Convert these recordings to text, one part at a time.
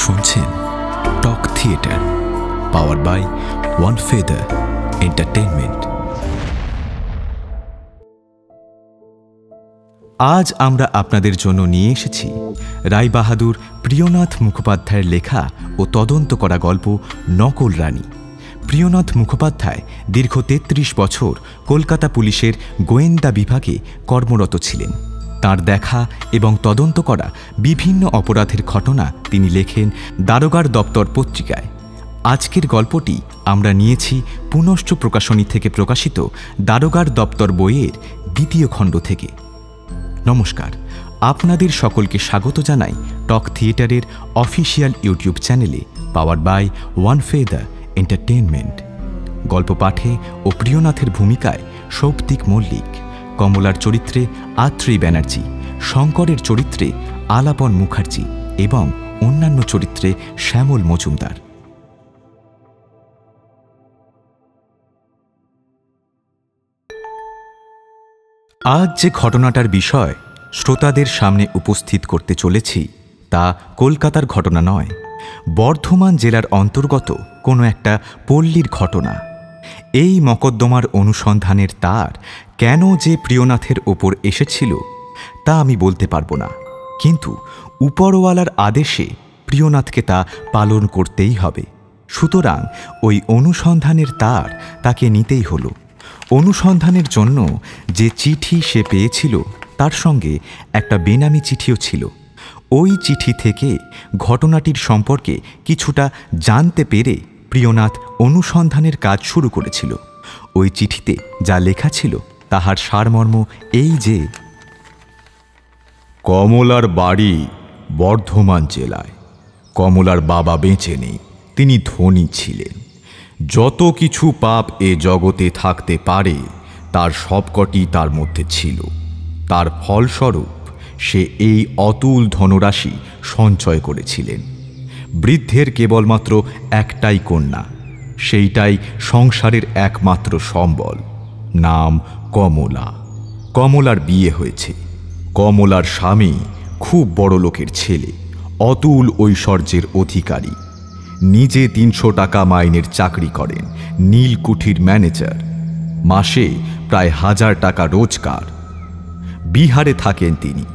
শুনছেন talk theatre, power by one feather entertainment. আজ আমরা আপনাদের জন্য নিয়ে এসেছি রায়বাহাদুর প্রিয়নাথ মুখোপাধ্যায়ের লেখা ও তদন্ত করা গল্প নকল রানী। প্রিয়নাথ মুখোপাধ্যায় দীর্ঘ ৩৩ বছর কলকাতা পুলিশের গোয়েন্দা বিভাগে কর্মরত ছিলেন। তাঁর দেখা এবং তদন্ত করা বিভিন্ন অপরাধের ঘটনা তিনি লেখেন দারোগার দপ্তর পত্রিকায়। আজকের গল্পটি আমরা নিয়েছি পুনশ্চ প্রকাশনী থেকে প্রকাশিত দারোগার দপ্তর বইয়ের দ্বিতীয় খণ্ড থেকে। নমস্কার, আপনাদের সকলকে স্বাগত জানাই টক থিয়েটারের অফিসিয়াল ইউটিউব চ্যানেলে, powered by one feather entertainment. গল্প পাঠে ও প্রিয়নাথের ভূমিকায় সৌপ্তিক মল্লিক, কমলার চরিত্রে আত্রেয় ব্যানার্জি, শঙ্করের চরিত্রে আলাপন মুখার্জি এবং অন্যান্য চরিত্রে শ্যামল মজুমদার। আজ যে ঘটনাটার বিষয় শ্রোতাদের সামনে উপস্থিত করতে চলেছি তা কলকাতার ঘটনা নয়, বর্ধমান জেলার অন্তর্গত কোনো একটা পল্লীর ঘটনা। এই মকদ্দমার অনুসন্ধানের তার কেন যে প্রিয়নাথের ওপর এসেছিল তা আমি বলতে পারবো না, কিন্তু উপরওয়ালার আদেশে প্রিয়নাথকে তা পালন করতেই হবে। সুতরাং ওই অনুসন্ধানের তার তাকে নিতেই হলো। অনুসন্ধানের জন্য যে চিঠি সে পেয়েছিল তার সঙ্গে একটা বেনামি চিঠিও ছিল। ওই চিঠি থেকে ঘটনাটির সম্পর্কে কিছুটা জানতে পেরে প্রিয়নাথ অনুসন্ধানের কাজ শুরু করেছিল। ওই চিঠিতে যা লেখা ছিল তাহার সারমর্ম এই যে, কমলার বাড়ি বর্ধমান জেলায়। কমলার বাবা বেঁচে নেই, তিনি ধনী ছিলেন। যত কিছু পাপ এ জগতে থাকতে পারে তার সবকটি তার মধ্যে ছিল। তার ফলস্বরূপ সে এই অতুল ধনরাশি সঞ্চয় করেছিলেন। বৃদ্ধের কেবলমাত্র একটাই কন্যা, সেইটাই সংসারের একমাত্র সম্বল, নাম কমলা। কমলার বিয়ে হয়েছে। কমলার স্বামী খুব বড় লোকের ছেলে, অতুল ঐশ্বর্যের অধিকারী। নিজে ৩০০ টাকা মাইনের চাকরি করেন, নীলকুঠির ম্যানেজার। মাসে প্রায় ১০০০ টাকা রোজগার। বিহারে থাকেন তিনি।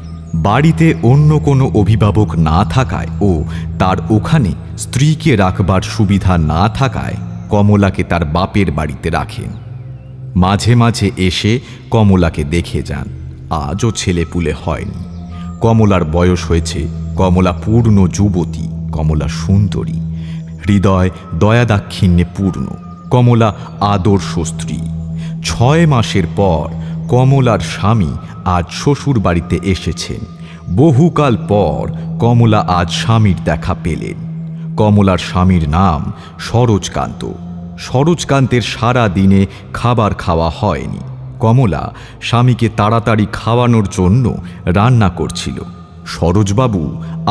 বাড়িতে অন্য কোনো অভিভাবক না থাকায় ও তার ওখানে স্ত্রীকে রাখবার সুবিধা না থাকায় কমলাকে তার বাপের বাড়িতে রাখেন। মাঝে মাঝে এসে কমলাকে দেখে যান। আজও ছেলেপুলে হয়নি। কমলার বয়স হয়েছে। কমলা পূর্ণ যুবতী। কমলা সুন্দরী, হৃদয় দয়াদাক্ষিণ্যে পূর্ণ। কমলা আদর্শ স্ত্রী। ৬ মাসের পর কমলার স্বামী আজ শ্বশুর বাড়িতে এসেছেন। বহুকাল পর কমলা আজ স্বামীর দেখা পেলেন। কমলার স্বামীর নাম সরোজকান্ত। সরোজকান্তের সারা দিনে খাবার খাওয়া হয়নি। কমলা স্বামীকে তাড়াতাড়ি খাওয়ানোর জন্য রান্না করছিল। সরোজবাবু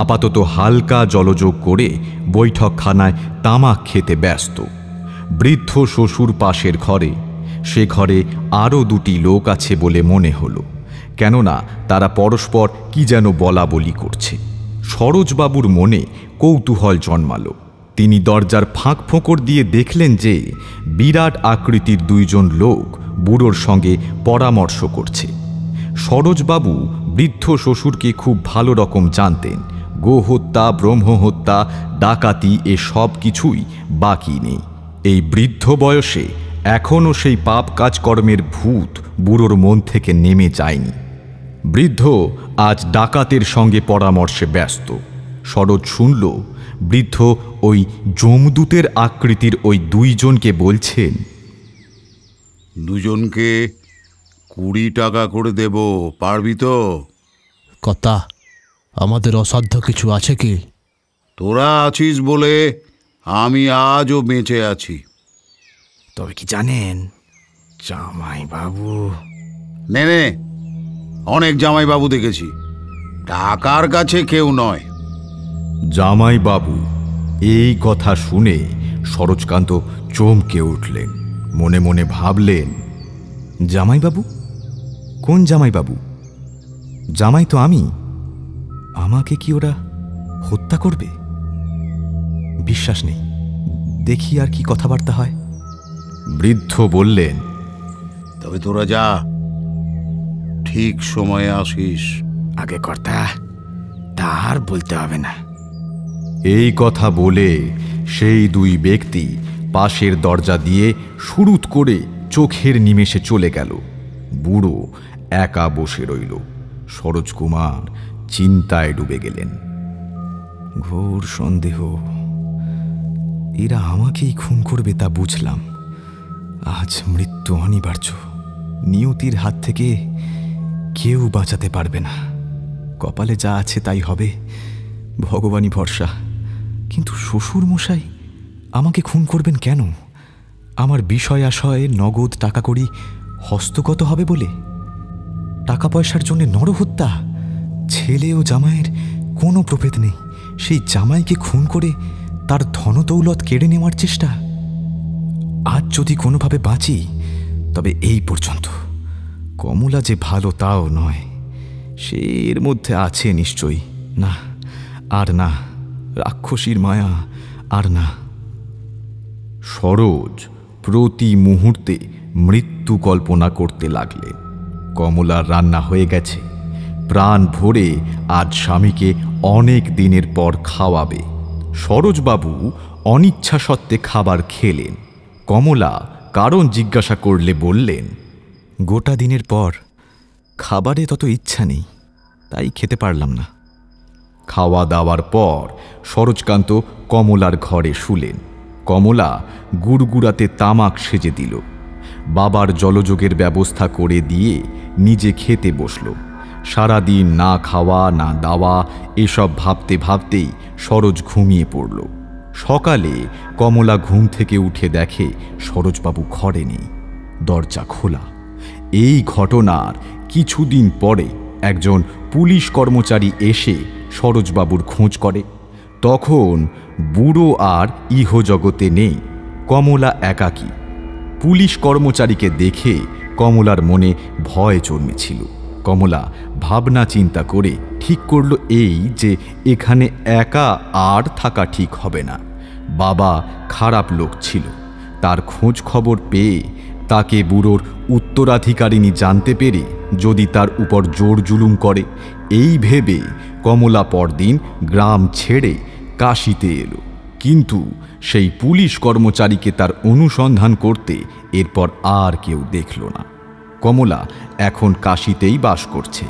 আপাতত হালকা জলযোগ করে বৈঠকখানায় তামাক খেতে ব্যস্ত। বৃদ্ধ শ্বশুর পাশের ঘরে। সে ঘরে আরও ২টি লোক আছে বলে মনে হলো, কেননা তারা পরস্পর কি যেন বলা বলি করছে। সরোজবাবুর মনে কৌতূহল জন্মালো। তিনি দরজার ফাঁক ফোঁকর দিয়ে দেখলেন যে বিরাট আকৃতির ২ জন লোক বুড়োর সঙ্গে পরামর্শ করছে। সরোজবাবু বৃদ্ধ শ্বশুরকে খুব ভালো রকম জানতেন। গোহত্যা, ব্রহ্মহত্যা, ডাকাতি এ সব কিছুই বাকি নেই। এই বৃদ্ধ বয়সে এখনও সেই পাপ কাজকর্মের ভূত বুড়োর মন থেকে নেমে যায়নি। বৃদ্ধ আজ ডাকাতের সঙ্গে পরামর্শে ব্যস্ত। সরোজ শুনল বৃদ্ধ ওই যমদূতের আকৃতির ওই ২ জনকে বলছেন, দুজনকে ২০ টাকা করে দেব, পারবি তো? কর্তা, আমাদের অসাধ্য কিছু আছে কি? তোরা আছিস বলে আমি আজও বেঁচে আছি। তবে কি জানেন জামাইবাবু? নে, অনেক জামাইবাবু দেখেছি, টাকার কাছে কেউ নয়। জামাইবাবু। এই কথা শুনে সরোজকান্ত চমকে উঠলেন। মনে মনে ভাবলেন, জামাইবাবু? কোন জামাইবাবু? জামাই তো আমি। আমাকে কি ওরা হত্যা করবে? বিশ্বাস নেই। দেখি আর কি কথাবার্তা হয়। বৃদ্ধ বললেন, তবে তোরা যা, ঠিক সময়ে আসিস। আগে কর্তা, তা আর বলতে হবে না। এই কথা বলে সেই দুই ব্যক্তি পাশের দরজা দিয়ে শুরুত করে চোখের নিমেষে চলে গেল। বুড়ো একা বসে রইল। সরোজ কুমার চিন্তায় ডুবে গেলেন। ঘোর সন্দেহ, এরা আমাকেই খুন করবে তা বুঝলাম। আজ মৃত্যু অনিবার্য। নিয়তির হাত থেকে কেউ বাঁচাতে পারবে না। কপালে যা আছে তাই হবে, ভগবানই ভরসা। কিন্তু শ্বশুর মশাই আমাকে খুন করবেন কেন? আমার বিষয় আশয় নগদ টাকা কড়ি হস্তগত হবে বলে? টাকা পয়সার জন্য নরহত্যা? ছেলে ও জামাইয়ের কোনো প্রভেদ নেই, সেই জামাইকে খুন করে তার ধনদৌলত কেড়ে নেওয়ার চেষ্টা। আজ যদি কোনোভাবে বাঁচি তবে এই পর্যন্ত। কমলা যে ভালো তাও নয়, সে এর মধ্যে আছে নিশ্চয়ই। না, আর না, রাক্ষসীর মায়া আর না। সরোজ প্রতি মুহূর্তে মৃত্যু কল্পনা করতে লাগলে। কমলার রান্না হয়ে গেছে, প্রাণ ভরে আজ স্বামীকে অনেক দিনের পর খাওয়াবে। সরোজবাবু অনিচ্ছা সত্ত্বে খাবার খেলেন। কমলা কারণ জিজ্ঞাসা করলে বললেন, গোটা দিনের পর খাবারে তত ইচ্ছা নেই, তাই খেতে পারলাম না। খাওয়া দাওয়ার পর সরোজকান্ত কমলার ঘরে শুলেন। কমলা গুড়গুড়াতে তামাক সেজে দিল। বাবার জলযোগের ব্যবস্থা করে দিয়ে নিজে খেতে বসল। সারাদিন না খাওয়া না দাওয়া এসব ভাবতে ভাবতেই সরোজ ঘুমিয়ে পড়ল। সকালে কমলা ঘুম থেকে উঠে দেখে সরোজবাবু ঘরে নেই, দরজা খোলা। এই ঘটনার কিছুদিন পরে একজন পুলিশ কর্মচারী এসে সরোজবাবুর খোঁজ করে। তখন বুড়ো আর ইহজগতে নেই, কমলা একাকী। পুলিশ কর্মচারীকে দেখে কমলার মনে ভয় জন্মেছিল। কমলা ভাবনা চিন্তা করে ঠিক করল এই যে এখানে একা আর থাকা ঠিক হবে না। বাবা খারাপ লোক ছিল, তার খোঁজ খবর পেয়ে তাকে বুড়োর উত্তরাধিকারিণী জানতে পেরে যদি তার উপর জোর জুলুম করে, এই ভেবে কমলা পরদিন গ্রাম ছেড়ে কাশিতে এলো। কিন্তু সেই পুলিশ কর্মচারীকে তার অনুসন্ধান করতে এরপর আর কেউ দেখল না। কমলা এখন কাশিতেই বাস করছে।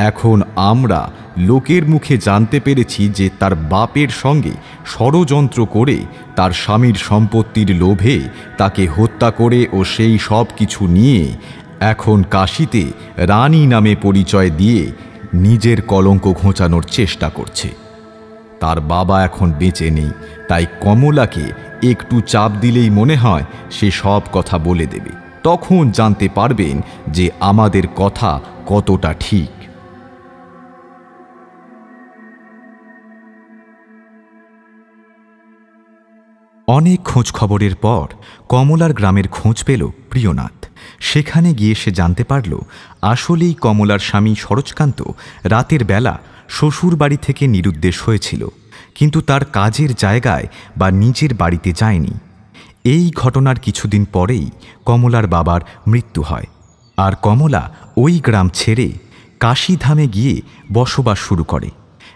এখন আমরা লোকের মুখে জানতে পেরেছি যে তার বাপের সঙ্গে ষড়যন্ত্র করে তার স্বামীর সম্পত্তির লোভে তাকে হত্যা করে ও সেই সব কিছু নিয়ে এখন কাশিতে রানী নামে পরিচয় দিয়ে নিজের কলঙ্ক ঘোচানোর চেষ্টা করছে। তার বাবা এখন বেঁচে নেই, তাই কমলাকে একটু চাপ দিলেই মনে হয় সে সব কথা বলে দেবে। তখন জানতে পারবেন যে আমাদের কথা কতটা ঠিক। অনেক খোঁজ খবরের পর কমলার গ্রামের খোঁজ পেল প্রিয়নাথ। সেখানে গিয়ে সে জানতে পারল আসলেই কমলার স্বামী সরোজকান্ত রাতের বেলা শ্বশুর বাড়ি থেকে নিরুদ্দেশ হয়েছিল, কিন্তু তার কাজের জায়গায় বা নিজের বাড়িতে যায়নি। এই ঘটনার কিছুদিন পরেই কমলার বাবার মৃত্যু হয়, আর কমলা ওই গ্রাম ছেড়ে কাশীধামে গিয়ে বসবাস শুরু করে।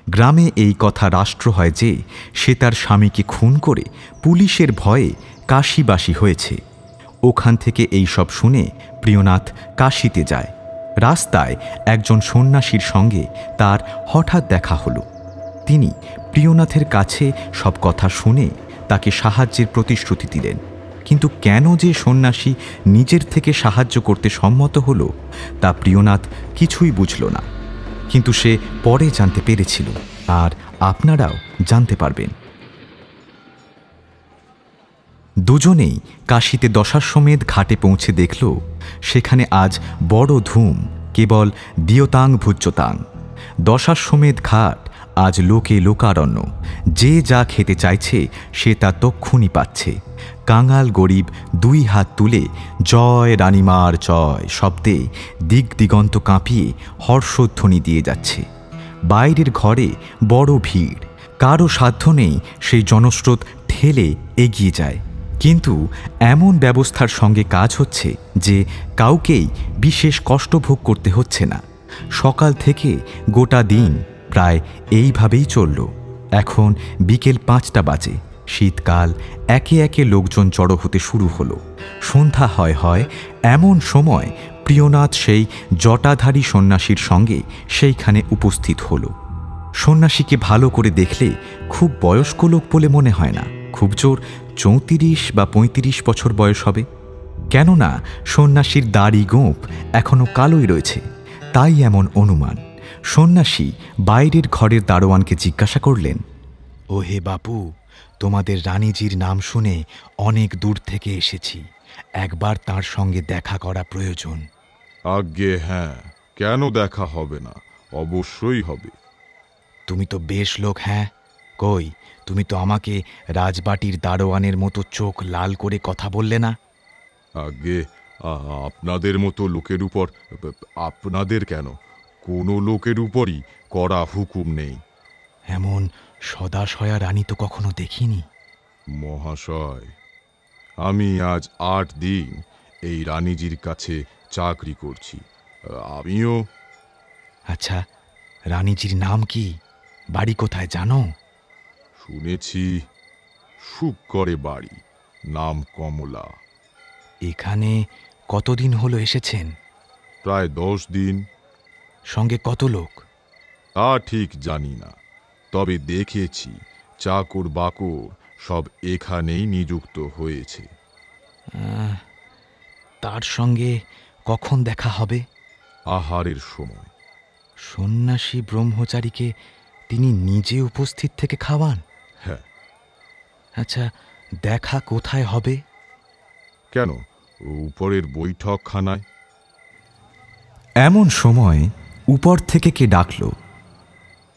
গ্রামে এই কথা রাষ্ট্র হয় যে সে তার স্বামীকে খুন করে পুলিশের ভয়ে কাশীবাসী হয়েছে। ওখান থেকে এই সব শুনে প্রিয়নাথ কাশীতে যায়। রাস্তায় একজন সন্ন্যাসীর সঙ্গে তার হঠাৎ দেখা হলো। তিনি প্রিয়নাথের কাছে সব কথা শুনে তাকে সাহায্যের প্রতিশ্রুতি দিলেন, কিন্তু কেন যে সন্ন্যাসী নিজের থেকে সাহায্য করতে সম্মত হলো তা প্রিয়নাথ কিছুই বুঝল না। কিন্তু সে পরে জানতে পেরেছিল, আর আপনারাও জানতে পারবেন। দুজনেই কাশীতে দশাশ্বমেধ ঘাটে পৌঁছে দেখল সেখানে আজ বড় ধুম, কেবল দিয়তাং ভুজ্যতাং। দশাশ্বমেধ ঘাট আজ লোকে লোকারণ্য। যে যা খেতে চাইছে সে তা তক্ষুনি পাচ্ছে। কাঙাল গরিব দুই হাত তুলে জয় রানীমার জয় শব্দে দিক দিগন্ত কাঁপিয়ে হর্ষধ্বনি দিয়ে যাচ্ছে। বাইরের ঘরে বড় ভিড়, কারও সাধ্য নেই সেই জনস্রোত ঠেলে এগিয়ে যায়, কিন্তু এমন ব্যবস্থার সঙ্গে কাজ হচ্ছে যে কাউকেই বিশেষ কষ্ট ভোগ করতে হচ্ছে না। সকাল থেকে গোটা দিন প্রায় এইভাবেই চলল। এখন বিকেল 5টা বাজে। শীতকাল, একে একে লোকজন জড়ো হতে শুরু হলো। সন্ধ্যা হয় এমন সময় প্রিয়নাথ সেই জটাধারী সন্ন্যাসীর সঙ্গে সেইখানে উপস্থিত হলো। সন্ন্যাসীকে ভালো করে দেখলে খুব বয়স্ক লোক বলে মনে হয় না, খুব জোর 34 বা 35 বছর বয়স হবে। কেননা সন্ন্যাসীর দাড়ি গোঁফ এখনো কালোই রয়েছে, তাই এমন অনুমান। সন্ন্যাসী বাইরের ঘরের দারোয়ানকে জিজ্ঞাসা করলেন, ও হে বাপু, তোমাদের রানীজির নাম শুনে অনেক দূর থেকে এসেছি, একবার তার সঙ্গে দেখা করা প্রয়োজন। আজ্ঞে হ্যাঁ, কেন দেখা হবে না, অবশ্যই হবে। তুমি তো বেশ লোক। হ্যাঁ, কই তুমি তো আমাকে রাজবাটির দারোয়ানের মতো চোখ লাল করে কথা বললে না। আজ্ঞে, আপনাদের মতো লোকের উপর, আপনাদের কেন, কোনো লোকের উপরই কড়া হুকুম নেই। এমন সদাশয়া রানী তো কখনো দেখিনি। মহাশয়, আমি আজ 8 দিন এই রানীজির কাছে চাকরি করছি। আমিও। আচ্ছা, রানীজির নাম কি, বাড়ি কোথায় জানো? শুনেছি শুকরে বাড়ি, নাম কমলা। এখানে কতদিন হলো এসেছেন? প্রায় 10 দিন। সঙ্গে কত লোক? তা ঠিক জানি না, তবে দেখেছি চাকর বাকর সব এখানেই নিযুক্ত হয়েছে। তার সঙ্গে কখন দেখা হবে? আহারের সময়। সন্ন্যাসী ব্রহ্মচারীকে তিনি নিজে উপস্থিত থেকে খাওয়ান? হ্যাঁ। আচ্ছা, দেখা কোথায় হবে? কেন, উপরের বৈঠকখানায়। এমন সময় উপর থেকে কে ডাকল,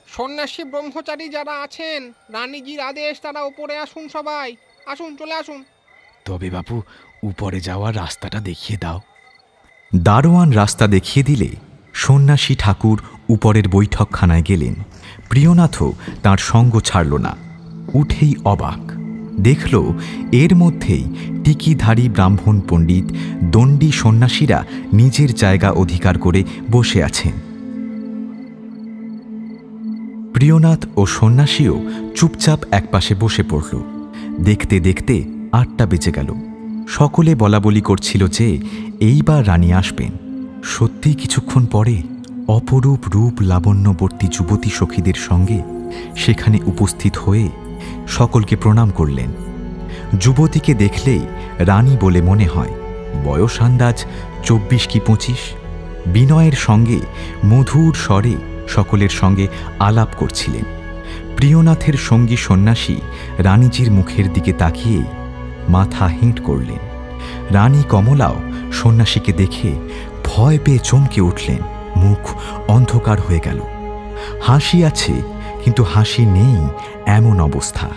সন্ন্যাসী ব্রহ্মচারী যারা আছেন, রানীজির আদেশ, তারা উপরে আসুন, সবাই আসুন, চলে আসুন। তবে বাপু, উপরে যাওয়ার রাস্তাটা দেখিয়ে দাও। দারোয়ান রাস্তা দেখিয়ে দিলে সন্ন্যাসী ঠাকুর উপরের বৈঠকখানায় গেলেন। প্রিয়নাথও তাঁর সঙ্গ ছাড়ল না, উঠেই অবাক দেখল এর মধ্যেই টিকিধারী ব্রাহ্মণ পণ্ডিত দণ্ডী সন্ন্যাসীরা নিজের জায়গা অধিকার করে বসে আছেন। প্রিয়নাথ ও সন্ন্যাসীও চুপচাপ একপাশে বসে পড়ল। দেখতে দেখতে 8টা বেজে গেল। সকলে বলাবলি করছিল যে এইবার রানী আসবেন। সত্যি কিছুক্ষণ পরে অপরূপ রূপ লাবণ্যবর্তী যুবতী সখীদের সঙ্গে সেখানে উপস্থিত হয়ে সকলকে প্রণাম করলেন। যুবতীকে দেখলেই রানী বলে মনে হয়, বয়স আন্দাজ 24 কি 25। বিনয়ের সঙ্গে মধুর স্বরে সকলের সঙ্গে আলাপ করছিলেন। প্রিয়নাথের সঙ্গী সন্ন্যাসী রানীজির মুখের দিকে তাকিয়েই মাথা হেঁট করলেন। রানী কমলাও সন্ন্যাসীকে দেখে ভয় পেয়ে চমকে উঠলেন। মুখ অন্ধকার হয়ে গেল। হাসি আছে কিন্তু হাসি নেই, এমন অবস্থা।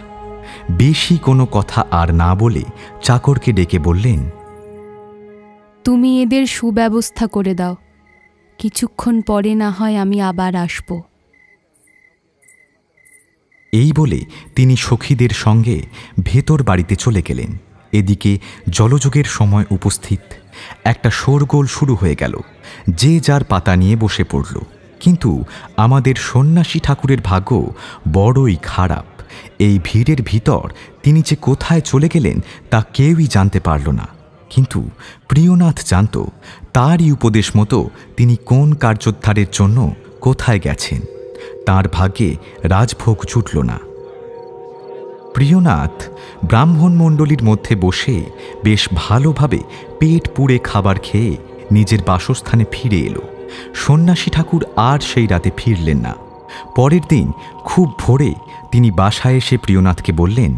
বেশি কোনো কথা আর না বলে চাকরকে ডেকে বললেন, তুমি এদের সুব্যবস্থা করে দাও, কিছুক্ষণ পরে না হয় আমি আবার আসব। এই বলে তিনি সখীদের সঙ্গে ভেতর বাড়িতে চলে গেলেন। এদিকে জলযোগের সময় উপস্থিত। একটা শোরগোল শুরু হয়ে গেল। যে যার পাতা নিয়ে বসে পড়ল। কিন্তু আমাদের সন্ন্যাসী ঠাকুরের ভাগ্য বড়ই খারাপ। এই ভিড়ের ভিতর তিনি যে কোথায় চলে গেলেন তা কেউই জানতে পারল না। কিন্তু প্রিয়নাথ জানত তারই উপদেশ মতো তিনি কোন কার্যোদ্ধারের জন্য কোথায় গেছেন। তার ভাগ্যে রাজভোগ জুটল না। প্রিয়নাথ ব্রাহ্মণ মণ্ডলীর মধ্যে বসে বেশ ভালোভাবে পেট পুড়ে খাবার খেয়ে নিজের বাসস্থানে ফিরে এলো। সন্ন্যাসী ঠাকুর আর সেই রাতে ফিরলেন না। পরের দিন খুব ভোরে তিনি বাসায় এসে প্রিয়নাথকে বললেন,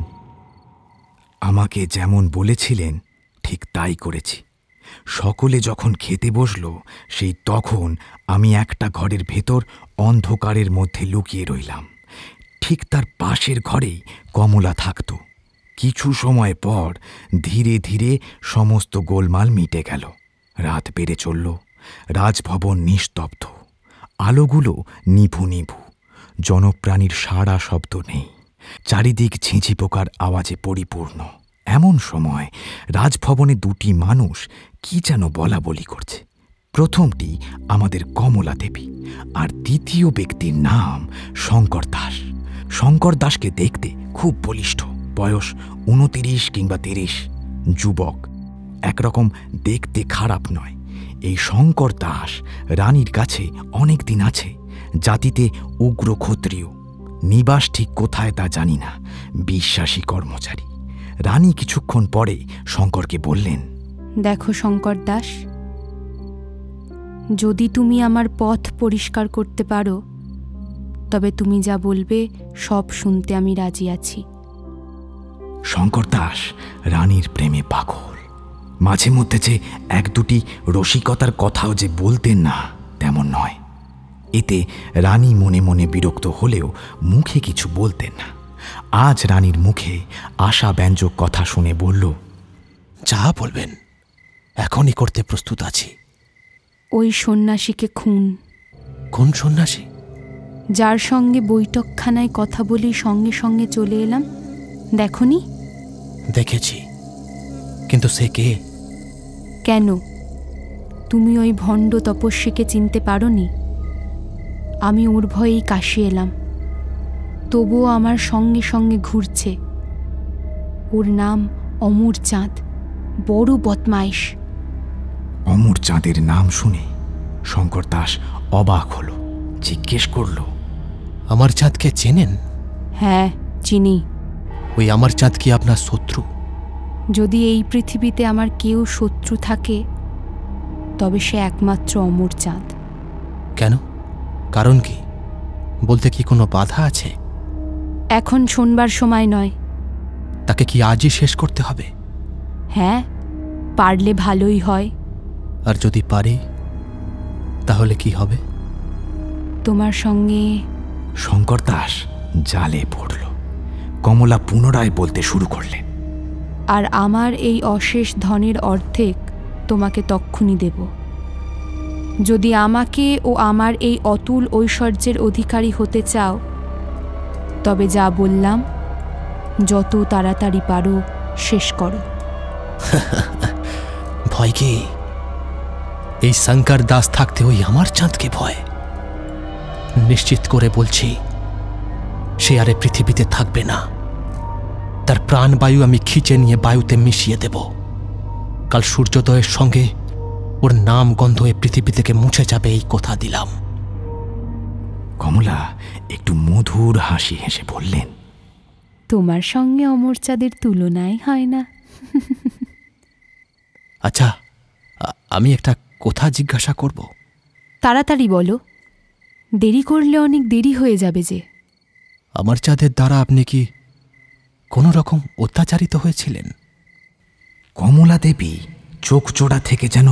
আমাকে যেমন বলেছিলেন ঠিক তাই করেছি। সকলে যখন খেতে বসল সেই তখন আমি একটা ঘরের ভেতর অন্ধকারের মধ্যে লুকিয়ে রইলাম। ঠিক তার পাশের ঘরেই কমলা থাকত। কিছু সময় পর ধীরে ধীরে সমস্ত গোলমাল মিটে গেল। রাত বেড়ে চলল। রাজভবন নিস্তব্ধ, আলোগুলো নিভু নিভু। জনপ্রাণীর সাড়া শব্দ নেই, চারিদিক ঝিঁঝি পোকার আওয়াজে পরিপূর্ণ। এমন সময় রাজভবনে দুটি মানুষ কি যেন বলা বলি করছে। প্রথমটি আমাদের কমলা দেবী, আর দ্বিতীয় ব্যক্তির নাম শঙ্কর দাস। শঙ্কর দাসকে দেখতে খুব বলিষ্ঠ, বয়স 29 কিংবা 30, যুবক, একরকম দেখতে খারাপ নয়। এই শঙ্কর দাস রানীর কাছে অনেক দিন আছে, জাতিতে উগ্র ক্ষত্রিয়, নিবাস ঠিক কোথায় তা জানি না, বিশ্বাসী কর্মচারী। রানী কিছুক্ষণ পরে শঙ্করকে বললেন, দেখো শঙ্কর দাস, যদি তুমি আমার পথ পরিষ্কার করতে পারো তবে তুমি যা বলবে সব শুনতে আমি রাজি আছি। শঙ্কর দাস রানীর প্রেমে পাগল। মাঝে মধ্যে যে এক দুটি রসিকতার কথাও যে বলতেন না তেমন নয়। এতে রানী মনে মনে বিরক্ত হলেও মুখে কিছু বলতেন না। আজ রানীর মুখে আশাব্যঞ্জক কথা শুনে বলল, যা বলবেন এখনই করতে প্রস্তুত আছি। ওই সন্ন্যাসীকে খুন। কোন সন্ন্যাসী? যার সঙ্গে বৈঠকখানায় কথা বলি সঙ্গে সঙ্গে চলে এলাম, দেখনি? দেখেছি, কিন্তু সে কে? কেন, তুমি ওই ভণ্ড তপস্বীকে চিনতে পারোনি? আমি ওর ভয়েই কাশি এলাম, তবুও আমার সঙ্গে সঙ্গে ঘুরছে। ওর নাম অমর চাঁদ, বড় বদমাইশ। অমর চাঁদের নাম শুনে শঙ্কর দাস অবাক হল, জিজ্ঞেস করল, আমার চাঁদকে চেনেন? হ্যাঁ, চিনি। ওই আমার চাঁদ কি আপনার শত্রু? যদি এই পৃথিবীতে আমার কেউ শত্রু থাকে তবে সে একমাত্র অমর চাঁদ। কেন? কারণ কি? বলতে কি কোনো বাধা আছে? এখন শোনবার সময় নয়। তাকে কি আজই শেষ করতে হবে? হ্যাঁ, পারলে ভালোই হয়। আর যদি পারি তাহলে কি হবে? তোমার সঙ্গে। শঙ্কর দাস জালে পড়ল। কমলা পুনরায় বলতে শুরু করলেন, আর আমার এই অশেষ ধনের অর্ধেক তোমাকে তক্ষুনি দেব যদি আমাকে ও আমার এই অতুল ঐশ্বর্যের অধিকারী হতে চাও। তবে যা বললাম যত তাড়াতাড়ি পারো শেষ করো। ভয় কি? এই শঙ্কর দাস থাকতে ওই আমার চাঁদকে ভয়? নিশ্চিত করে বলছি, সে আরে পৃথিবীতে থাকবে না। তার প্রাণবায়ু আমি খিঁচে নিয়ে বায়ুতে মিশিয়ে দেব। কাল সূর্যোদয়ের সঙ্গে ওর নাম গন্ধ এ পৃথিবী থেকে মুছে যাবে, এই কথা দিলাম। কমলা একটু মধুর হাসি হেসে বললেন, তোমার সঙ্গে অমর চাঁদের তুলনাই হয় না। আচ্ছা, আমি একটা কথা জিজ্ঞাসা করব? তাড়াতাড়ি বলো, দেরি করলে অনেক দেরি হয়ে যাবে যে। আমার চাঁদের দ্বারা আপনি কি কোনো রকম অত্যাচারিত হয়েছিলেন? কমলা দেবী চোখ জোড়া থেকে যেন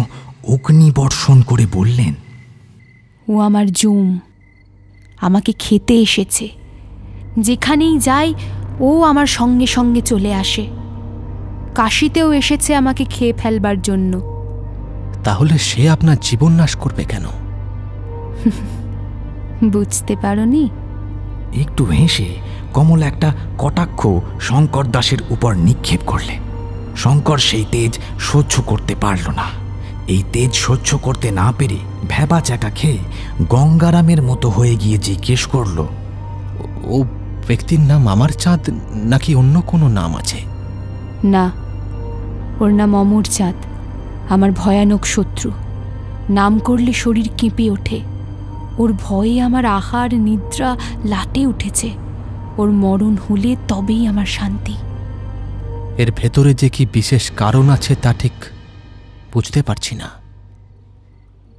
অগ্নি বর্ষণ করে বললেন, ও আমার জম, আমাকে খেতে এসেছে। যেখানেই যাই ও আমার সঙ্গে সঙ্গে চলে আসে। কাশিতেও এসেছে আমাকে খেয়ে ফেলবার জন্য। তাহলে সে আপনার জীবন নাশ করবে কেন? বুঝতে পারোনি? একটু হেসে কমলা একটা কটাক্ষ শঙ্কর দাসের উপর নিক্ষেপ করলেন। শঙ্কর সেই তেজ সহ্য করতে পারল না। এই তেজ সহ্য করতে না পেরে ভ্যাবা চাকা খেয়ে গঙ্গারামের মতো হয়ে গিয়ে জিজ্ঞেস করল, ও ব্যক্তির নাম আমার চাঁদ নাকি অন্য কোনো নাম আছে? না, ওর নাম অমর চাঁদ, আমার ভয়ানক শত্রু। নাম করলে শরীর কেঁপে ওঠে। ওর ভয়ে আমার আহার নিদ্রা লাটে উঠেছে। ওর মরণ হলে তবেই আমার শান্তি। এর ভেতরে যে কি বিশেষ কারণ আছে তা ঠিক বুঝতে পারছি না।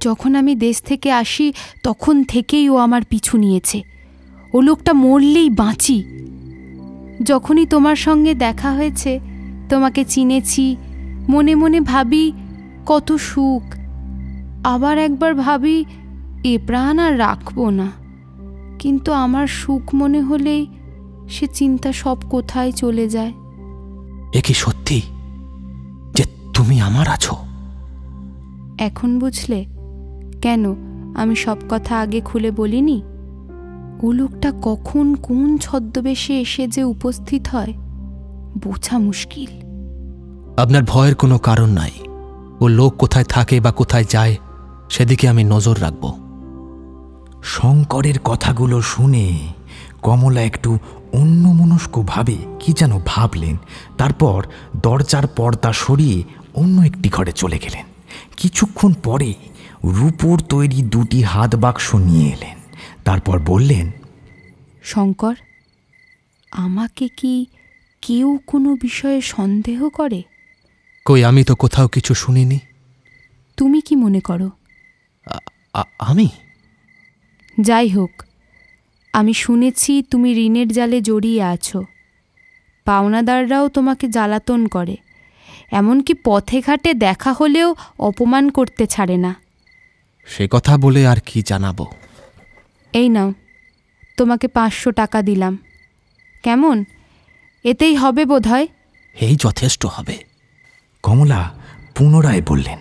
যখন আমি দেশ থেকে আসি তখন থেকেই ও আমার পিছু নিয়েছে। ও লোকটা মরলেই বাঁচি। যখনই তোমার সঙ্গে দেখা হয়েছে, তোমাকে চিনেছি, মনে মনে ভাবি কত সুখ। আবার একবার ভাবি এ প্রাণ আর রাখবো না। কিন্তু আমার সুখ মনে হলেই সে চিন্তা সব কোথায় চলে যায়। এ কি সত্যি যে তুমি আমার আছো? এখন বুঝলে? কেন আমি সব কথা আগে খুলে বলিনি? ও লোকটা কখন কোন ছদ্মবেশে এসে যে উপস্থিত হয় বোঝা মুশকিল। আপনার ভয়ের কোনো কারণ নাই। ও লোক কোথায় থাকে বা কোথায় যায় সেদিকে আমি নজর রাখব। শঙ্করের কথাগুলো শুনে কমলা একটু অন্যমনস্ক ভাবে কি যেন ভাবলেন। তারপর দরজার পর্দা সরিয়ে অন্য একটি ঘরে চলে গেলেন। কিছুক্ষণ পরে রূপোর তৈরি 2টি হাত বাক্স নিয়ে এলেন। তারপর বললেন, শঙ্কর, আমাকে কি কেউ কোনো বিষয়ে সন্দেহ করে? কই, আমি তো কোথাও কিছু শুনিনি। তুমি কি মনে করো? আমি? যাই হোক, আমি শুনেছি তুমি ঋণের জালে জড়িয়ে আছো। পাওনাদাররাও তোমাকে জ্বালাতন করে, এমনকি পথে ঘাটে দেখা হলেও অপমান করতে ছাড়ে না। সে কথা বলে আর কি জানাবো? এই নাও, তোমাকে 500 টাকা দিলাম। কেমন, এতেই হবে বোধহয়? এই যথেষ্ট হবে। কমলা পুনরায় বললেন,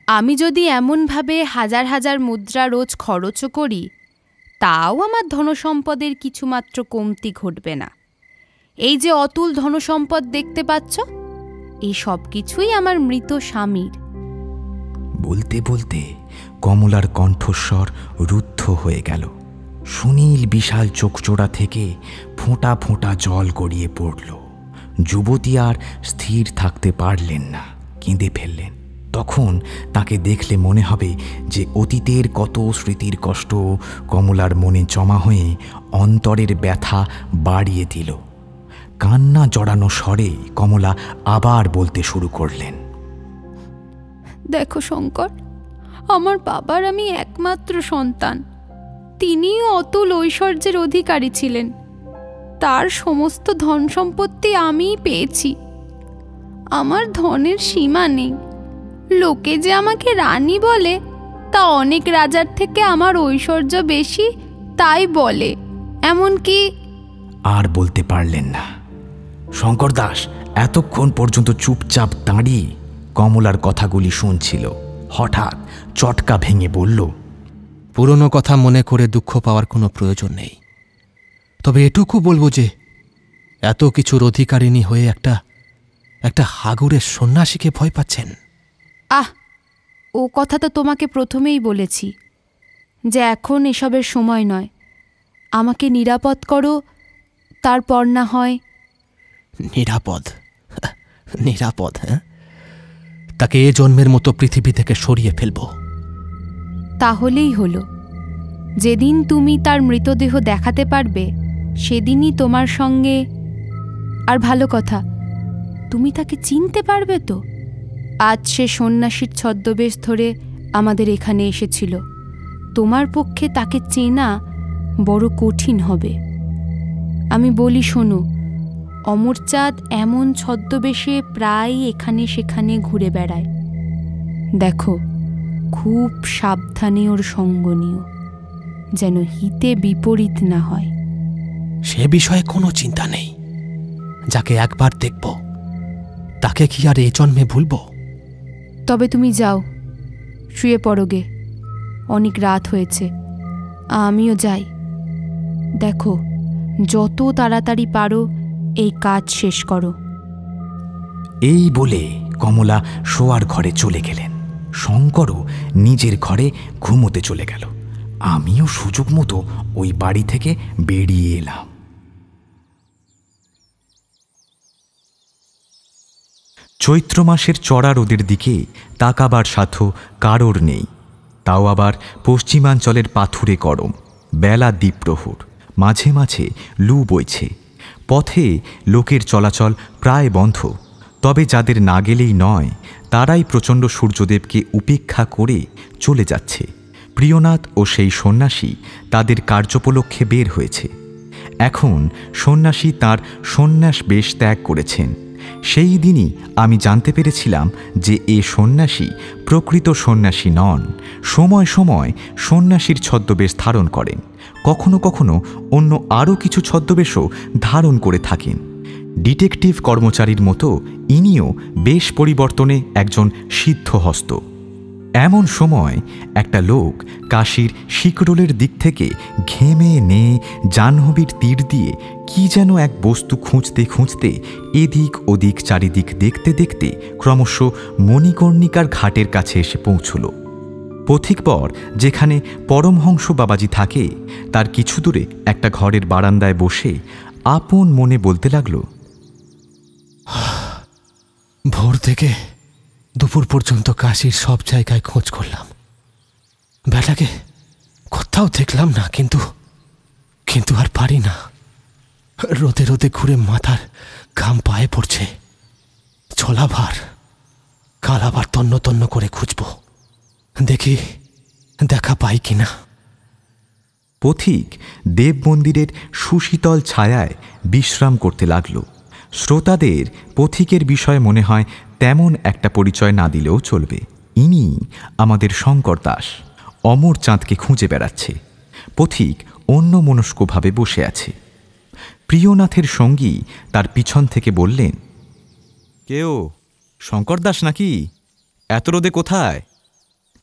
আমি যদি এমনভাবে হাজার হাজার মুদ্রা রোজ খরচও করি, তাও আমার ধনসম্পদের কিছুমাত্র কমতি ঘটবে না। এই যে অতুল ধনসম্পদ দেখতে পাচ্ছ, এই সব কিছুই আমার মৃত স্বামীর। বলতে বলতে কমলার কণ্ঠস্বর রুদ্ধ হয়ে গেল। সুনীল বিশাল চোখজোড়া থেকে ফোঁটা ফোঁটা জল গড়িয়ে পড়ল। যুবতী আর স্থির থাকতে পারলেন না, কেঁদে ফেললেন। তখন তাকে দেখলে মনে হবে যে অতীতের কত স্মৃতির কষ্ট কমলার মনে জমা হয়ে অন্তরের ব্যথা বাড়িয়ে দিল। কান্না জড়ানো স্বরে কমলা আবার বলতে শুরু করলেন, দেখো শঙ্কর, আমার বাবার আমি একমাত্র সন্তান। তিনিও অতুল ঐশ্বর্যের অধিকারী ছিলেন। তার সমস্ত ধন সম্পত্তি আমিই পেয়েছি। আমার ধনের সীমা নেই। লোকে যে আমাকে রানী বলে, তা অনেক রাজার থেকে আমার ঐশ্বর্য বেশি তাই বলে। এমনকি আর বলতে পারলেন না। শঙ্কর দাস এতক্ষণ পর্যন্ত চুপচাপ দাঁড়িয়ে কমলার কথাগুলি শুনছিল। হঠাৎ চটকা ভেঙে বলল, পুরনো কথা মনে করে দুঃখ পাওয়ার কোনো প্রয়োজন নেই। তবে এটুকু বলবো যে এত কিছুর অধিকারিণী হয়ে একটা হাগুরের সন্ন্যাসীকে ভয় পাচ্ছেন। ও কথা তো তোমাকে প্রথমেই বলেছি যে এখন এসবের সময় নয়। আমাকে নিরাপদ করো, তারপর না হয়। নিরাপদ? নিরাপদ? হ্যাঁ, তাকে এ জন্মের মতো পৃথিবী থেকে সরিয়ে ফেলব। তাহলেই হলো। যেদিন তুমি তার মৃতদেহ দেখাতে পারবে, সেদিনই তোমার সঙ্গে। আর ভালো কথা, তুমি তাকে চিনতে পারবে তো? আজ সে সন্ন্যাসীর ছদ্মবেশ ধরে আমাদের এখানে এসেছিল। তোমার পক্ষে তাকে চেনা বড় কঠিন হবে। আমি বলি শোনো, অমরচাঁদ এমন ছদ্মবেশে প্রায় এখানে সেখানে ঘুরে বেড়ায়। দেখো, খুব সাবধানে ওর সঙ্গ নিও, যেন হিতে বিপরীত না হয়। সে বিষয়ে কোনো চিন্তা নেই। যাকে একবার দেখব তাকে কি আর এই জন্মে ভুলব? তবে তুমি যাও, শুয়ে পড়োগে। অনেক রাত হয়েছে, আমিও যাই। দেখো, যত তাড়াতাড়ি পারো এই কাজ শেষ করো। এই বলে কমলা শোয়ার ঘরে চলে গেলেন। শঙ্করও নিজের ঘরে ঘুমোতে চলে গেল। আমিও সুযোগ মতো ওই বাড়ি থেকে বেরিয়ে এলাম। চৈত্র মাসের চড়া রোদের দিকে তাকাবার সাধ্য কারোর নেই। তাও আবার পশ্চিমাঞ্চলের পাথুরে গরম। বেলা দ্বীপ্রহর, মাঝে মাঝে লু বইছে। পথে লোকের চলাচল প্রায় বন্ধ। তবে যাদের না গেলেই নয়, তারাই প্রচণ্ড সূর্যদেবকে উপেক্ষা করে চলে যাচ্ছে। প্রিয়নাথ ও সেই সন্ন্যাসী তাদের কার্যোপলক্ষে বের হয়েছে। এখন সন্ন্যাসী তার সন্ন্যাস বেশ ত্যাগ করেছেন। সেই দিনই আমি জানতে পেরেছিলাম যে এ সন্ন্যাসী প্রকৃত সন্ন্যাসী নন। সময় সময় সন্ন্যাসীর ছদ্মবেশ ধারণ করেন, কখনো কখনো অন্য আরও কিছু ছদ্মবেশও ধারণ করে থাকেন। ডিটেকটিভ কর্মচারীর মতো ইনিও বেশ পরিবর্তনে একজন সিদ্ধহস্ত। এমন সময় একটা লোক কাশীর শিকরোলের দিক থেকে ঘেমে নিয়ে জাহ্নবীর তীর দিয়ে কি যেন এক বস্তু খুঁজতে খুঁজতে এদিক ওদিক চারিদিক দেখতে দেখতে ক্রমশ মণিকর্ণিকার ঘাটের কাছে এসে পৌঁছল। পথিকপর যেখানে পরমহংস বাবাজি থাকে তার কিছু দূরে একটা ঘরের বারান্দায় বসে আপন মনে বলতে লাগল, ভোর থেকে দুপুর পর্যন্ত কাশীর সব জায়গায় খোঁজ করলাম, বেটাকে কোথাও দেখলাম না, কিন্তু আর পারি না। রোদে রোদে ঘুরে মাথার ঘাম পায়ে পড়ছে, ছোলাভার কাল আবার তন্ন তন্ন করে খুঁজব, দেখি দেখা পাই কিনা। পথিক দেব মন্দিরের সুশীতল ছায়ায় বিশ্রাম করতে লাগল। শ্রোতাদের পথিকের বিষয়ে মনে হয় তেমন একটা পরিচয় না দিলেও চলবে। ইনি আমাদের শঙ্কর দাস, অমর চাঁদকে খুঁজে বেড়াচ্ছে। পথিক অন্যমনস্কভাবে বসে আছে। প্রিয়নাথের সঙ্গী তার পিছন থেকে বললেন, কেউ শঙ্কর দাস নাকি? এত রোদে কোথায়?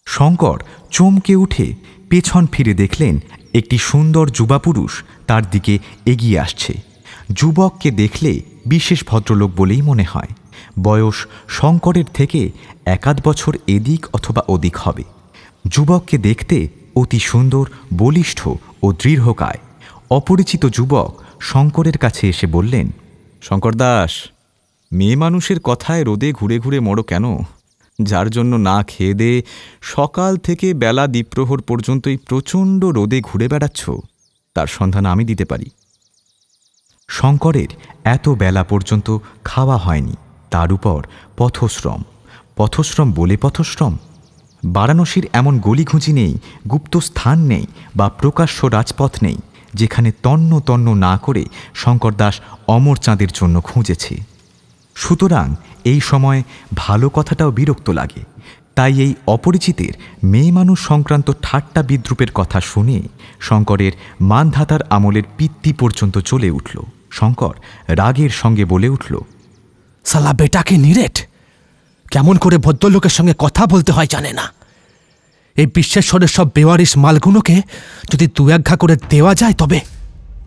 শঙ্কর চমকে উঠে পেছন ফিরে দেখলেন একটি সুন্দর যুবাপুরুষ তার দিকে এগিয়ে আসছে। যুবককে দেখলে বিশেষ ভদ্রলোক বলেই মনে হয়। বয়স শঙ্করের থেকে 1-8 বছর এদিক অথবা ওদিক হবে। যুবককে দেখতে অতি সুন্দর, বলিষ্ঠ ও দৃঢ়কায়। অপরিচিত যুবক শঙ্করের কাছে এসে বললেন, শঙ্কর দাস, মেয়ে মানুষের কথায় রোদে ঘুরে ঘুরে মরো কেন? যার জন্য না খেয়ে দে সকাল থেকে বেলা দ্বীপ্রহর পর্যন্তই প্রচণ্ড রোদে ঘুরে বেড়াচ্ছ, তার সন্ধান আমি দিতে পারি। শঙ্করের এত বেলা পর্যন্ত খাওয়া হয়নি, তার উপর পথশ্রম। পথশ্রম বলে পথশ্রম? বারাণসীর এমন গলিঘুঁচি নেই, গুপ্ত স্থান নেই বা প্রকাশ্য রাজপথ নেই যেখানে তন্ন তন্ন না করে শঙ্কর দাস অমরচাঁদের জন্য খুঁজেছে। সুতরাং এই সময় ভালো কথাটাও বিরক্ত লাগে। তাই এই অপরিচিতের মেয়ে মানুষ সংক্রান্ত ঠাট্টা বিদ্রুপের কথা শুনে শঙ্করের মানধাতার আমলের পিত্তি পর্যন্ত চলে উঠল। শঙ্কর রাগের সঙ্গে বলে উঠল, সালা বেটাকে নিরেট, কেমন করে ভদ্রলোকের সঙ্গে কথা বলতে হয় জানে না। এই বিশ্বেশ্বরের সব বেওয়ারিশ মালগুলোকে যদি 2-1 ঘা করে দেওয়া যায়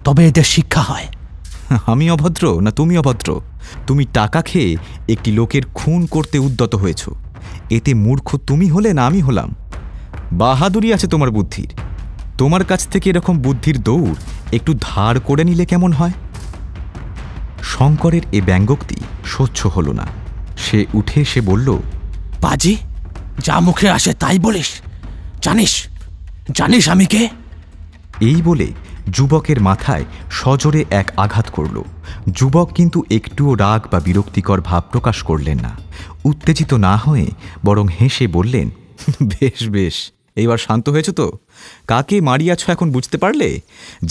তবে এদের শিক্ষা হয়। আমি অভদ্র না তুমি অভদ্র? তুমি টাকা খেয়ে একটি লোকের খুন করতে উদ্যত হয়েছ, এতে মূর্খ তুমি হলে না আমি হলাম? বাহাদুরি আছে তোমার বুদ্ধির। তোমার কাছ থেকে এরকম বুদ্ধির দৌড় একটু ধার করে নিলে কেমন হয়? শঙ্করের এ ব্যঙ্গোক্তি সহ্য হল না। সে উঠে এসে বলল, বাজি, যা মুখে আসে তাই বলিস? জানিস আমি কে? এই বলে যুবকের মাথায় সজোরে এক আঘাত করল। যুবক কিন্তু একটুও রাগ বা বিরক্তিকর ভাব প্রকাশ করলেন না। উত্তেজিত না হয়ে বরং হেসে বললেন, বেশ বেশ, এইবার শান্ত হয়েছ তো? কাকে মারিয়াছ এখন বুঝতে পারলে?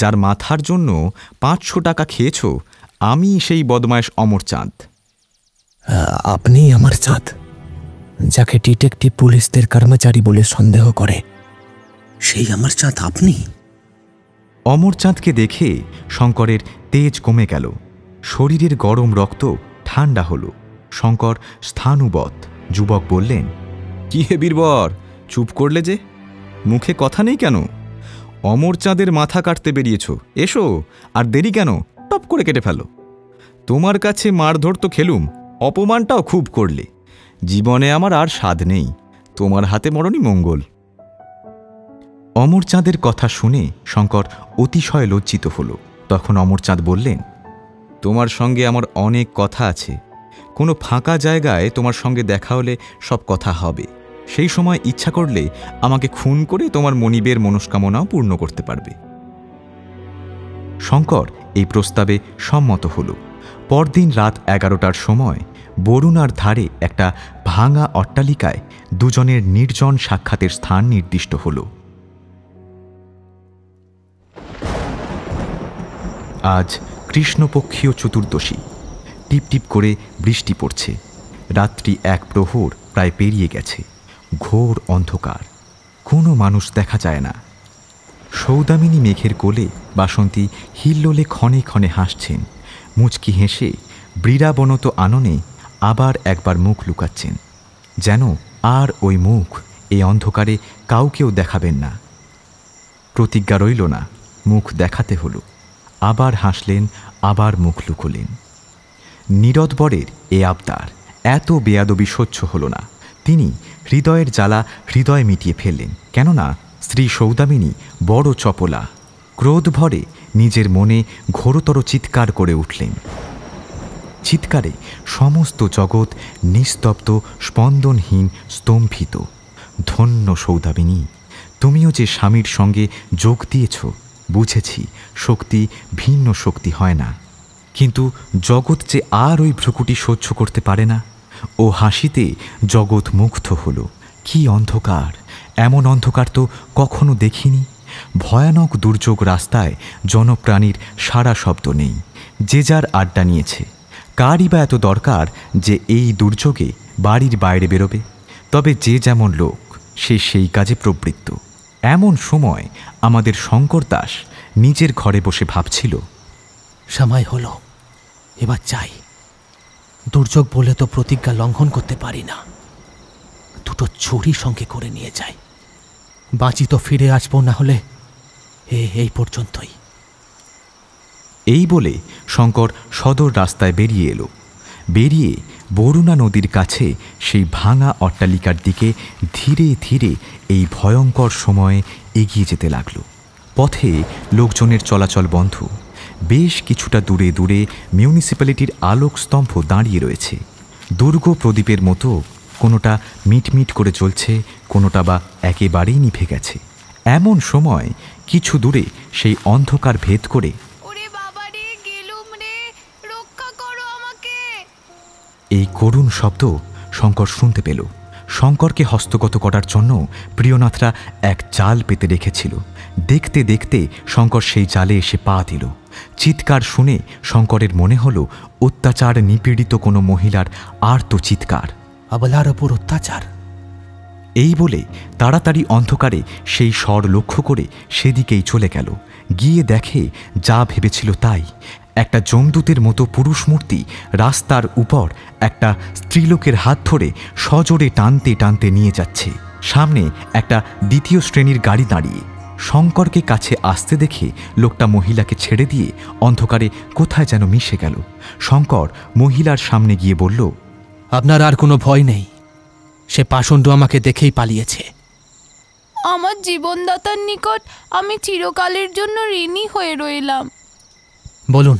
যার মাথার জন্য 500 টাকা খেয়েছ, আমি সেই বদমায়েশ অমরচাঁদ। আপনি আমার চাঁদ, যাকে ডিটেকটিভ পুলিশদের কর্মচারী বলে সন্দেহ করে, সেই আমার চাঁদ আপনি? অমরচাঁদকে দেখে শঙ্করের তেজ কমে গেল। শরীরের গরম রক্ত ঠান্ডা হল। শঙ্কর স্থানুবৎ। যুবক বললেন, কি হে বীরবর, চুপ করলে যে? মুখে কথা নেই কেন? অমরচাঁদের মাথা কাটতে বেরিয়েছ, এসো, আর দেরি কেন? টপ করে কেটে ফেলো। তোমার কাছে মারধর তো খেলুম, অপমানটাও খুব করলে। জীবনে আমার আর স্বাদ নেই, তোমার হাতে মরণই মঙ্গল। অমরচাঁদের কথা শুনে শঙ্কর অতিশয় লজ্জিত হল। তখন অমরচাঁদ বললেন, তোমার সঙ্গে আমার অনেক কথা আছে। কোনো ফাঁকা জায়গায় তোমার সঙ্গে দেখা হলে সব কথা হবে। সেই সময় ইচ্ছা করলে আমাকে খুন করে তোমার মনিবের মনস্কামনাও পূর্ণ করতে পারবে। শঙ্কর এই প্রস্তাবে সম্মত হল। পরদিন রাত 11টার সময় বরুণার ধারে একটা ভাঙা অট্টালিকায় দুজনের নির্জন সাক্ষাতের স্থান নির্দিষ্ট হল। আজ কৃষ্ণপক্ষীয় চতুর্দশী। টিপটিপ করে বৃষ্টি পড়ছে। রাত্রি 1 প্রহর প্রায় পেরিয়ে গেছে। ঘোর অন্ধকার, কোনো মানুষ দেখা যায় না। সৌদামিনী মেঘের কোলে বাসন্তী হিল্লোলে ক্ষণে ক্ষণে হাসছেন। মুচকি হেসে বীরাবনত আননে আবার একবার মুখ লুকাচ্ছেন, যেন আর ওই মুখ এই অন্ধকারে কাউকেও দেখাবেন না। প্রতিজ্ঞা রইল না, মুখ দেখাতে হলো। আবার হাসলেন, আবার মুখ লুকোলেন। নীরদবরের এ আবদার এত বেয়াদবি সহ্য হল না। তিনি হৃদয়ের জ্বালা হৃদয় মিটিয়ে ফেললেন। কেননা স্ত্রী সৌদামিনী বড় চপলা। ক্রোধ ভরে নিজের মনে ঘোরতর চিৎকার করে উঠলেন। চিৎকারে সমস্ত জগৎ নিস্তব্ধ, স্পন্দনহীন, স্তম্ভিত। ধন্য সৌদামিনী, তুমিও যে স্বামীর সঙ্গে যোগ দিয়েছ, বুঝেছি শক্তি ভিন্ন শক্তি হয় না। কিন্তু জগৎ যে আর ওই ভ্রুকুটি সহ্য করতে পারে না। ও হাসিতে জগৎ মুগ্ধ হল। কি অন্ধকার! এমন অন্ধকার তো কখনো দেখিনি। ভয়ানক দুর্যোগ রাস্তায়, জনপ্রাণীর সারা শব্দ নেই। যে যার আড্ডা নিয়েছে। কারই বা এত দরকার যে এই দুর্যোগে বাড়ির বাইরে বেরোবে? তবে যে যেমন লোক, সে সেই কাজে প্রবৃত্ত। এমন সময় আমাদের শঙ্কর দাস নিজের ঘরে বসে ভাবছিল, সময় হলো, এবার চাই। দুর্যোগ বলে তো প্রতিজ্ঞা লঙ্ঘন করতে পারি না। দুটো ছুরি সঙ্গে করে নিয়ে যাই, বাঁচি তো ফিরে আসবো, না হলে এই পর্যন্তই। এই বলে শঙ্কর সদর রাস্তায় বেরিয়ে এলো। বেরিয়ে বরুণা নদীর কাছে সেই ভাঙা অট্টালিকার দিকে ধীরে ধীরে এই ভয়ঙ্কর সময়ে এগিয়ে যেতে লাগল। পথে লোকজনের চলাচল বন্ধ। বেশ কিছুটা দূরে দূরে মিউনিসিপ্যালিটির আলোকস্তম্ভ দাঁড়িয়ে রয়েছে। দুর্গ প্রদীপের মতো কোনোটা মিটমিট করে চলছে, কোনোটা বা একেবারেই নিভে গেছে। এমন সময় কিছু দূরে সেই অন্ধকার ভেদ করে এই করুণ শব্দ শঙ্কর শুনতে পেল। শঙ্করকে হস্তগত করার জন্য প্রিয়নাথরা এক জাল পেতে রেখেছিল। দেখতে দেখতে শঙ্কর সেই জালে এসে পা দিল। চিৎকার শুনে শঙ্করের মনে হলো অত্যাচার নিপীড়িত কোনো মহিলার আর্ত চিৎকার। আবলার ওপর অত্যাচার। এই বলে তাড়াতাড়ি অন্ধকারে সেই স্বর লক্ষ্য করে সেদিকেই চলে গেল। গিয়ে দেখে যা ভেবেছিল তাই। একটা যমদূতের মতো পুরুষ মূর্তি রাস্তার উপর একটা স্ত্রীলোকের হাত ধরে সজোরে টানতে টানতে নিয়ে যাচ্ছে। সামনে একটা দ্বিতীয় শ্রেণীর গাড়ি দাঁড়িয়ে। শঙ্করকে কাছে আসতে দেখে লোকটা মহিলাকে ছেড়ে দিয়ে অন্ধকারে কোথায় যেন মিশে গেল। শঙ্কর মহিলার সামনে গিয়ে বলল, আপনার আর কোনো ভয় নেই। সে পাষণ্ড আমাকে দেখেই পালিয়েছে। আমার জীবনদাতার নিকট আমি চিরকালের জন্য ঋণী হয়ে রইলাম। বলুন,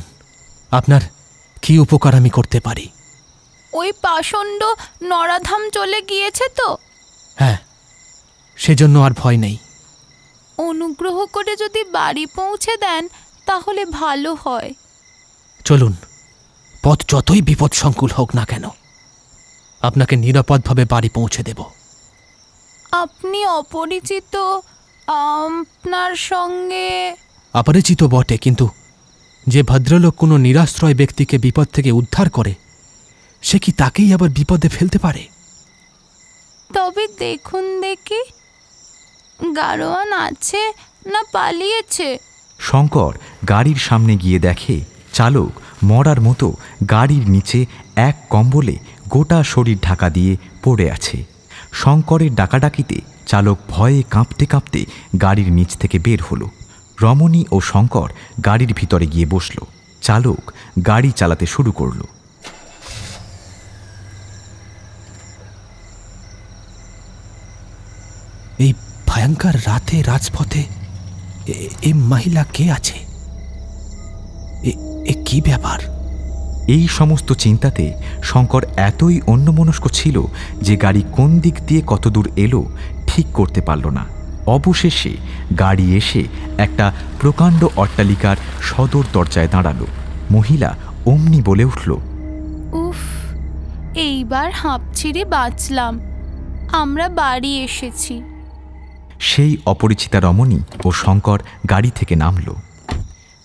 আপনার কি উপকার আমি করতে পারি? ওই পাষণ্ড নরাধাম চলে গিয়েছে তো? হ্যাঁ, সেজন্য আর ভয় নেই। অনুগ্রহ করে যদি বাড়ি পৌঁছে দেন তাহলে ভালো হয়। চলুন, পথ যতই বিপদসংকুল হোক না কেন, আপনাকে নিরাপদভাবে বাড়ি পৌঁছে দেব। আপনি অপরিচিত, আপনার সঙ্গে। অপরিচিত বটে, কিন্তু যে ভদ্রলোক কোনো নিরাশ্রয় ব্যক্তিকে বিপদ থেকে উদ্ধার করে, সে কি তাকেই আবার বিপদে ফেলতে পারে? তবে দেখুন দেখি, গাড়োয়ান আছে না পালিয়েছে? শঙ্কর গাড়ির সামনে গিয়ে দেখে চালক মরার মতো গাড়ির নিচে এক কম্বলে গোটা শরীর ঢাকা দিয়ে পড়ে আছে। শঙ্করের ডাকাডাকিতে চালক ভয়ে কাঁপতে কাঁপতে গাড়ির নিচ থেকে বের হলো। রমণী ও শঙ্কর গাড়ির ভিতরে গিয়ে বসল। চালক গাড়ি চালাতে শুরু করল। এই ভয়ঙ্কর রাতে রাজপথে এই মহিলা কে আছে? এ কি ব্যাপার? এই সমস্ত চিন্তাতে শঙ্কর এতই অন্যমনস্ক ছিল যে গাড়ি কোন দিক দিয়ে কতদূর এলো ঠিক করতে পারল না। অবশেষে গাড়ি এসে একটা প্রকাণ্ড অট্টালিকার সদর দরজায় দাঁড়ালো। মহিলা অমনি বলে উঠল, উফ, এইবার হাঁপ ছেড়ে বাঁচলাম, আমরা বাড়ি এসেছি। সেই অপরিচিতা রমণী ও শঙ্কর গাড়ি থেকে নামল।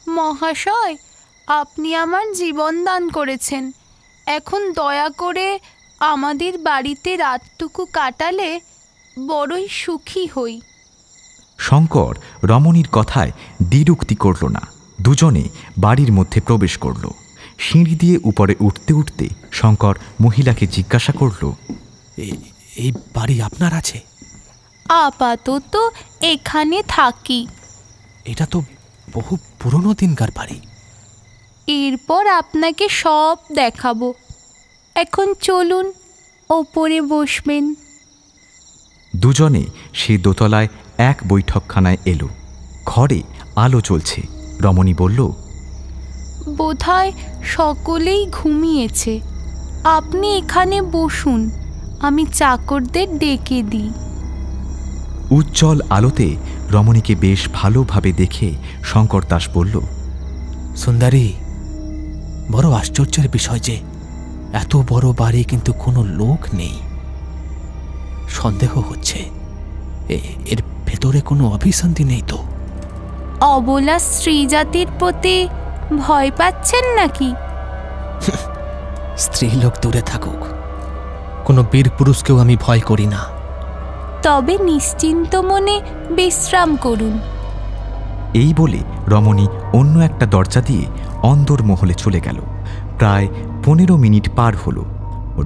মহাশয়, আপনি আমার জীবন দান করেছেন। এখন দয়া করে আমাদের বাড়িতে রাতটুকু কাটালে বড়ই সুখী হই। শঙ্কর রমণীর কথায় দ্বিরুক্তি করল না। দুজনে বাড়ির মধ্যে প্রবেশ করল। সিঁড়ি দিয়ে উপরে উঠতে উঠতে শঙ্কর মহিলাকে জিজ্ঞাসা করল, এই বাড়ি আপনার আছে? আপাতত এখানে থাকি। এটা তো বহু পুরনো দিনকার বাড়ি। এরপর আপনাকে সব দেখাবো। এখন চলুন, ওপরে বসবেন। দুজনে সে দোতলায় এক বৈঠকখানায় এলো। ঘরে আলো চলছে। রমণী বলল, বোধহয় সকলেই ঘুমিয়েছে। আপনি এখানে বসুন, আমি চাকরদের ডেকে দিই। উজ্জ্বল আলোতে রমণীকে বেশ ভালোভাবে দেখে শঙ্কর দাস বলল, সুন্দরী, বড় আশ্চর্যের বিষয় যে এত বড় বাড়ি কিন্তু কোনো লোক নেই। সন্দেহ হচ্ছে এর ভেতরে কোনো অভিসন্ধি নেই তো? অবলা স্ত্রী জাতির প্রতি ভয় পাচ্ছেন নাকি? স্ত্রী লোক দূরে থাকুক, কোনো বীর পুরুষকেও আমি ভয় করি না। তবে নিশ্চিন্ত মনে বিশ্রাম করুন। এই বলে রমণী অন্য একটা দরজা দিয়ে অন্দরমহলে চলে গেল। প্রায় 15 মিনিট পার হলো।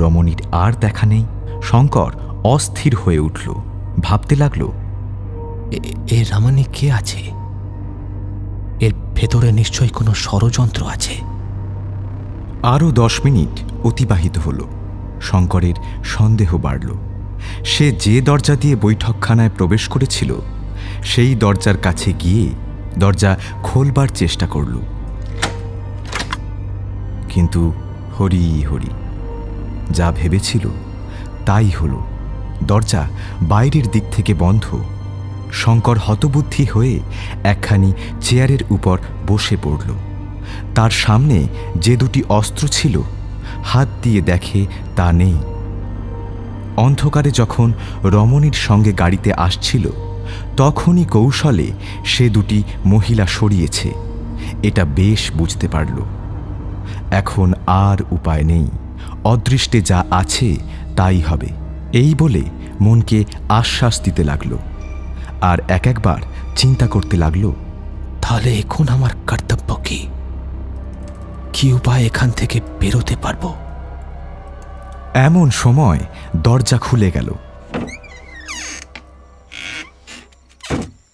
রমণীর আর দেখা নেই। শঙ্কর অস্থির হয়ে উঠল। ভাবতে লাগল, এ রামানি কে আছে? এর ভেতরে নিশ্চয়ই কোনো ষড়যন্ত্র আছে। আরও 10 মিনিট অতিবাহিত হল। শঙ্করের সন্দেহ বাড়ল। সে যে দরজা দিয়ে বৈঠকখানায় প্রবেশ করেছিল সেই দরজার কাছে গিয়ে দরজা খোলবার চেষ্টা করল। কিন্তু হরি হরি, যা ভেবেছিল তাই হলো। দরজা বাইরের দিক থেকে বন্ধ। শঙ্কর হতবুদ্ধি হয়ে একখানি চেয়ারের উপর বসে পড়ল। তার সামনে যে দুটি অস্ত্র ছিল, হাত দিয়ে দেখে তা নেই। অন্ধকারে যখন রমণীর সঙ্গে গাড়িতে আসছিল তখনই কৌশলে সে দুটি মহিলা সরিয়েছে, এটা বেশ বুঝতে পারল। এখন আর উপায় নেই, অদৃষ্টে যা আছে তাই হবে, এই বলে মনকে আশ্বাস দিতে লাগল। আর একবার চিন্তা করতে লাগল, তাহলে এখন আমার কর্তব্য কি উপায় এখান থেকে বেরোতে পারবো? এমন সময় দরজা খুলে গেল।